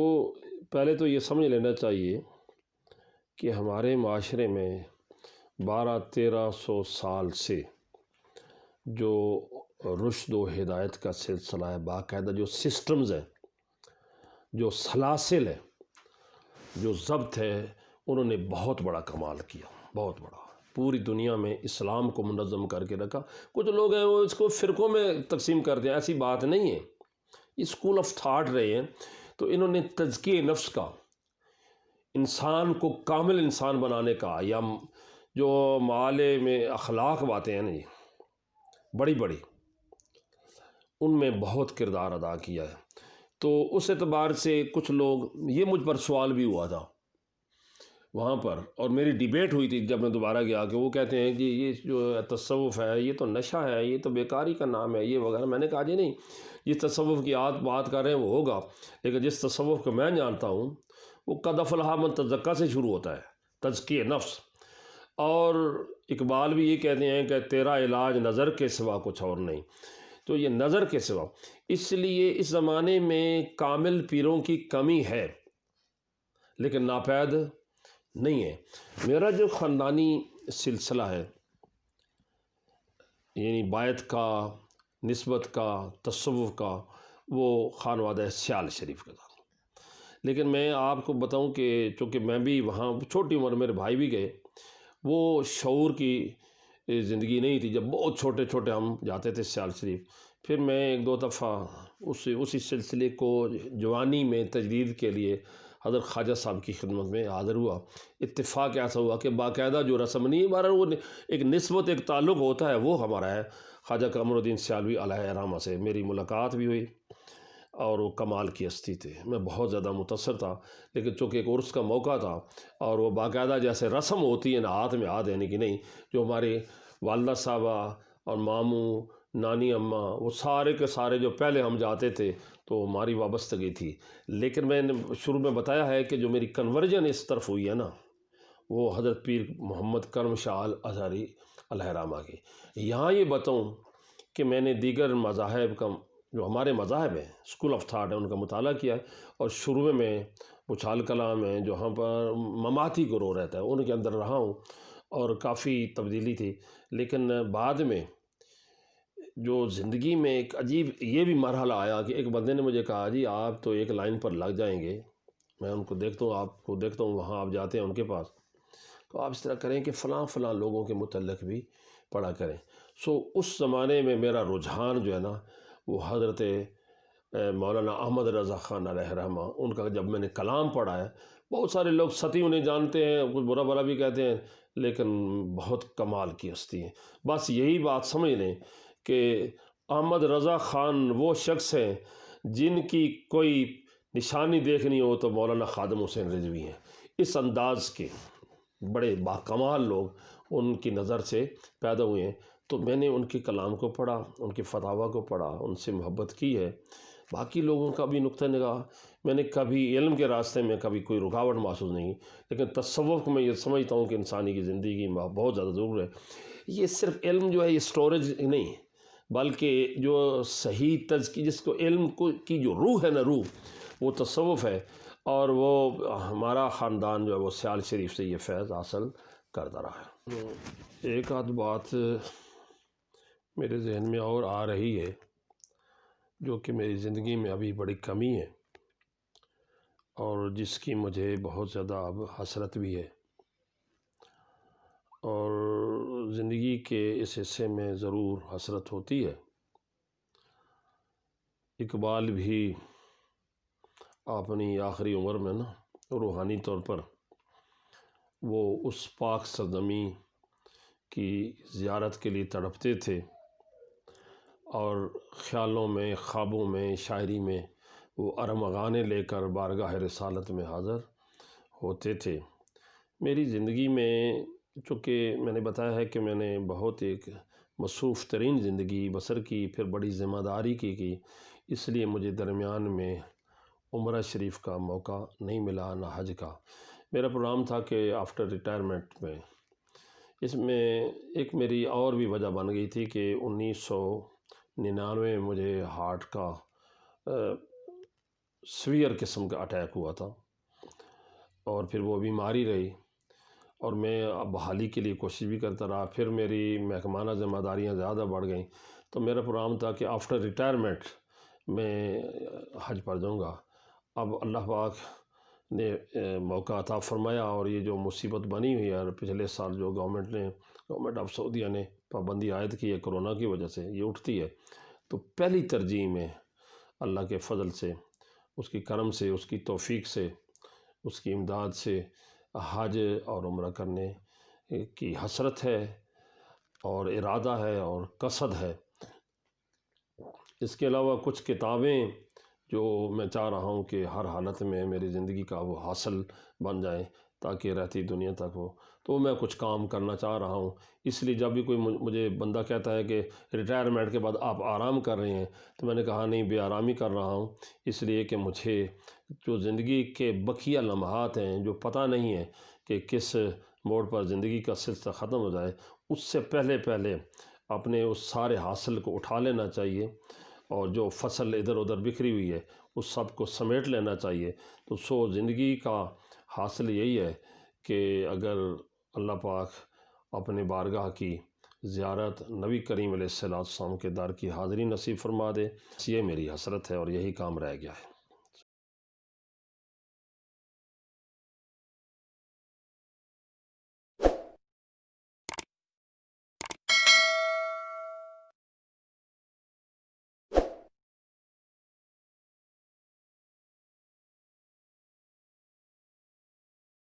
پہلے تو یہ سمجھ لینا چاہیے کہ ہمارے معاشرے میں 1200-1300 سال سے جو رشد و ہدایت کا سلسلہ ہے، باقاعدہ جو سسٹمز ہیں، جو سلاسل ہے، جو ضبط ہے، انہوں نے بہت بڑا کمال کیا، بہت بڑا، پوری دنیا میں اسلام کو منظم کر کے رکھا۔ کچھ لوگ ہیں وہ اس کو فرقوں میں تقسیم کرتے ہیں، ایسی بات نہیں ہے، اسکول آف تھاٹ رہے ہیں، تو انہوں نے تزکیہ نفس کا، انسان کو کامل انسان بنانے کا، یا جو معالے میں اخلاق باتیں ہیں نا جی بڑی بڑی، ان میں بہت کردار ادا کیا ہے۔ تو اس اعتبار سے کچھ لوگ، یہ مجھ پر سوال بھی ہوا تھا وہاں پر، اور میری ڈیبیٹ ہوئی تھی جب میں دوبارہ گیا، کہ وہ کہتے ہیں کہ یہ جو تصوف ہے یہ تو نشہ ہے، یہ تو بیکاری کا نام ہے، یہ وغیرہ۔ میں نے کہا جی نہیں، جس تصوف کی بات کر رہے ہیں وہ ہوگا، لیکن جس تصوف کو میں جانتا ہوں وہ قد افلح من تزکیٰ سے شروع ہوتا ہے، تزکیہ نفس، اور اقبال بھی یہ کہتے ہیں کہ تیرا علاج نظر کے سوا کچھ اور نہیں، تو یہ نظر کے سوا، اس لیے اس زمانے میں کامل پیروں کی کمی ہے، لیکن ناپید نہیں ہے۔ میرا جو خاندانی سلسلہ ہے، یعنی بیعت کا، نسبت کا، تصوف کا، وہ خانوادہ سیال شریف کا تھا، لیکن میں آپ کو بتاؤں کہ چونکہ میں بھی وہاں چھوٹی عمر میرے بھائی بھی گئے، وہ شعور کی زندگی نہیں تھی، جب بہت چھوٹے چھوٹے ہم جاتے تھے سیال شریف، پھر میں ایک دو دفعہ اسی سلسلے کو جوانی میں تجدید کے لیے حضرت خواجہ صاحب کی خدمت میں حاضر ہوا۔ اتفاق ایسا ہوا کہ باقاعدہ جو رسم نہیں ہے، وہ ایک نسبت ایک تعلق ہوتا ہے، وہ ہمارا ہے خواجہ قمر الدین سیالوی علیہ رحمہ سے میری ملاقات بھی ہوئی، اور وہ کمال کی ہستی تھے۔ میں بہت زیادہ متاثر تھا، لیکن چونکہ ایک عرس کا موقع تھا اور وہ باقاعدہ جیسے رسم ہوتی ہے نا، ہاتھ میں ہاتھ دینے کی نہیں، جو ہمارے والدہ صاحبہ اور ماموں نانی اماں وہ سارے کے سارے جو پہلے ہم جاتے تھے تو ہماری وابستگی تھی۔ لیکن میں نے شروع میں بتایا ہے کہ جو میری کنورجن اس طرف ہوئی ہے نا، وہ حضرت پیر محمد کرم شاہ الازہری علیہ رحمہ کی۔ یہاں یہ بتاؤں کہ میں نے دیگر مذاہب کا، جو ہمارے مذاہب ہیں، اسکول آف تھاٹ ہے، ان کا مطالعہ کیا ہے، اور شروع میں اچھال کلام میں جہاں پر مماتی گروہ رہتا ہے ان کے اندر رہا ہوں، اور کافی تبدیلی تھی۔ لیکن بعد میں جو زندگی میں ایک عجیب یہ بھی مرحلہ آیا کہ ایک بندے نے مجھے کہا جی آپ تو ایک لائن پر لگ جائیں گے، میں ان کو دیکھتا ہوں، آپ کو دیکھتا ہوں وہاں آپ جاتے ہیں ان کے پاس، تو آپ اس طرح کریں کہ فلاں فلاں لوگوں کے متعلق بھی پڑھا کریں۔ اس زمانے میں میرا رجحان جو ہے نا وہ حضرت مولانا احمد رضا خان علیہ رحمہ، ان کا جب میں نے کلام پڑھا ہے، بہت سارے لوگ ستی انہیں جانتے ہیں، کچھ برا بھلا بھی کہتے ہیں، لیکن بہت کمال کی ہستی ہیں۔ بس یہی بات سمجھ لیں کہ احمد رضا خان وہ شخص ہیں جن کی کوئی نشانی دیکھنی ہو تو مولانا خادم حسین رضوی ہیں۔ اس انداز کے بڑے باکمال لوگ ان کی نظر سے پیدا ہوئے ہیں، تو میں نے ان کے کلام کو پڑھا، ان کے فتاویٰ کو پڑھا، ان سے محبت کی ہے۔ باقی لوگوں کا بھی نقطہ نگاہ، میں نے کبھی علم کے راستے میں کبھی کوئی رکاوٹ محسوس نہیں، لیکن تصوف کو میں یہ سمجھتا ہوں کہ انسانی کی زندگی میں بہت زیادہ ضرور ہے۔ یہ صرف علم جو ہے یہ سٹوریج نہیں، بلکہ جو صحیح تزکی، جس کو علم کی جو روح ہے نا، روح وہ تصوف ہے، اور وہ ہمارا خاندان جو ہے وہ سیال شریف سے یہ فیض حاصل کرتا رہا ہے۔ ایک آدھ بات میرے ذہن میں اور آ رہی ہے جو کہ میری زندگی میں ابھی بڑی کمی ہے، اور جس کی مجھے بہت زیادہ اب حسرت بھی ہے، اور زندگی کے اس حصے میں ضرور حسرت ہوتی ہے۔ اقبال بھی اپنی آخری عمر میں نا روحانی طور پر وہ اس پاک سرزمین کی زیارت کے لیے تڑپتے تھے، اور خیالوں میں، خوابوں میں، شاعری میں وہ ارمغانے لے کر بارگاہ رسالت میں حاضر ہوتے تھے۔ میری زندگی میں چونکہ میں نے بتایا ہے کہ میں نے بہت ایک مصروف ترین زندگی بسر کی، پھر بڑی ذمہ داری کی، اس لیے مجھے درمیان میں عمرہ شریف کا موقع نہیں ملا، نہ حج کا۔ میرا پروگرام تھا کہ آفٹر ریٹائرمنٹ میں، اس میں ایک میری اور بھی وجہ بن گئی تھی کہ 1999 میں مجھے ہارٹ کا سویئر قسم کا اٹیک ہوا تھا، اور پھر وہ بیماری رہی، اور میں اب بحالی کے لیے کوشش بھی کرتا رہا۔ پھر میری محکمانہ ذمہ داریاں زیادہ بڑھ گئیں، تو میرا پروگرام تھا کہ آفٹر ریٹائرمنٹ میں حج پر جاؤں گا۔ اب اللہ پاک نے موقع عطا فرمایا، اور یہ جو مصیبت بنی ہوئی ہے، اور پچھلے سال جو گورنمنٹ آف سعودیہ نے پابندی عائد کی ہے کرونا کی وجہ سے، یہ اٹھتی ہے، تو پہلی ترجیح میں اللہ کے فضل سے، اس کی کرم سے، اس کی توفیق سے، اس کی امداد سے حج اور عمرہ کرنے کی حسرت ہے، اور ارادہ ہے، اور قصد ہے۔ اس کے علاوہ کچھ کتابیں جو میں چاہ رہا ہوں کہ ہر حالت میں میری زندگی کا وہ حاصل بن جائیں تاکہ رہتی دنیا تک ہو، تو میں کچھ کام کرنا چاہ رہا ہوں۔ اس لیے جب بھی کوئی مجھے بندہ کہتا ہے کہ ریٹائرمنٹ کے بعد آپ آرام کر رہے ہیں، تو میں نے کہا نہیں، بے آرامی کر رہا ہوں، اس لیے کہ مجھے جو زندگی کے بقیہ لمحات ہیں، جو پتہ نہیں ہے کہ کس موڑ پر زندگی کا سلسلہ ختم ہو جائے، اس سے پہلے اپنے اس سارے حاصل کو اٹھا لینا چاہیے، اور جو فصل ادھر ادھر بکھری ہوئی ہے اس سب کو سمیٹ لینا چاہیے۔ تو زندگی کا حاصل یہی ہے کہ اگر اللہ پاک اپنے بارگاہ کی زیارت، نبی کریم علیہ السلام کے در کی حاضری نصیب فرما دے، یہ میری حسرت ہے، اور یہی کام رہ گیا ہے۔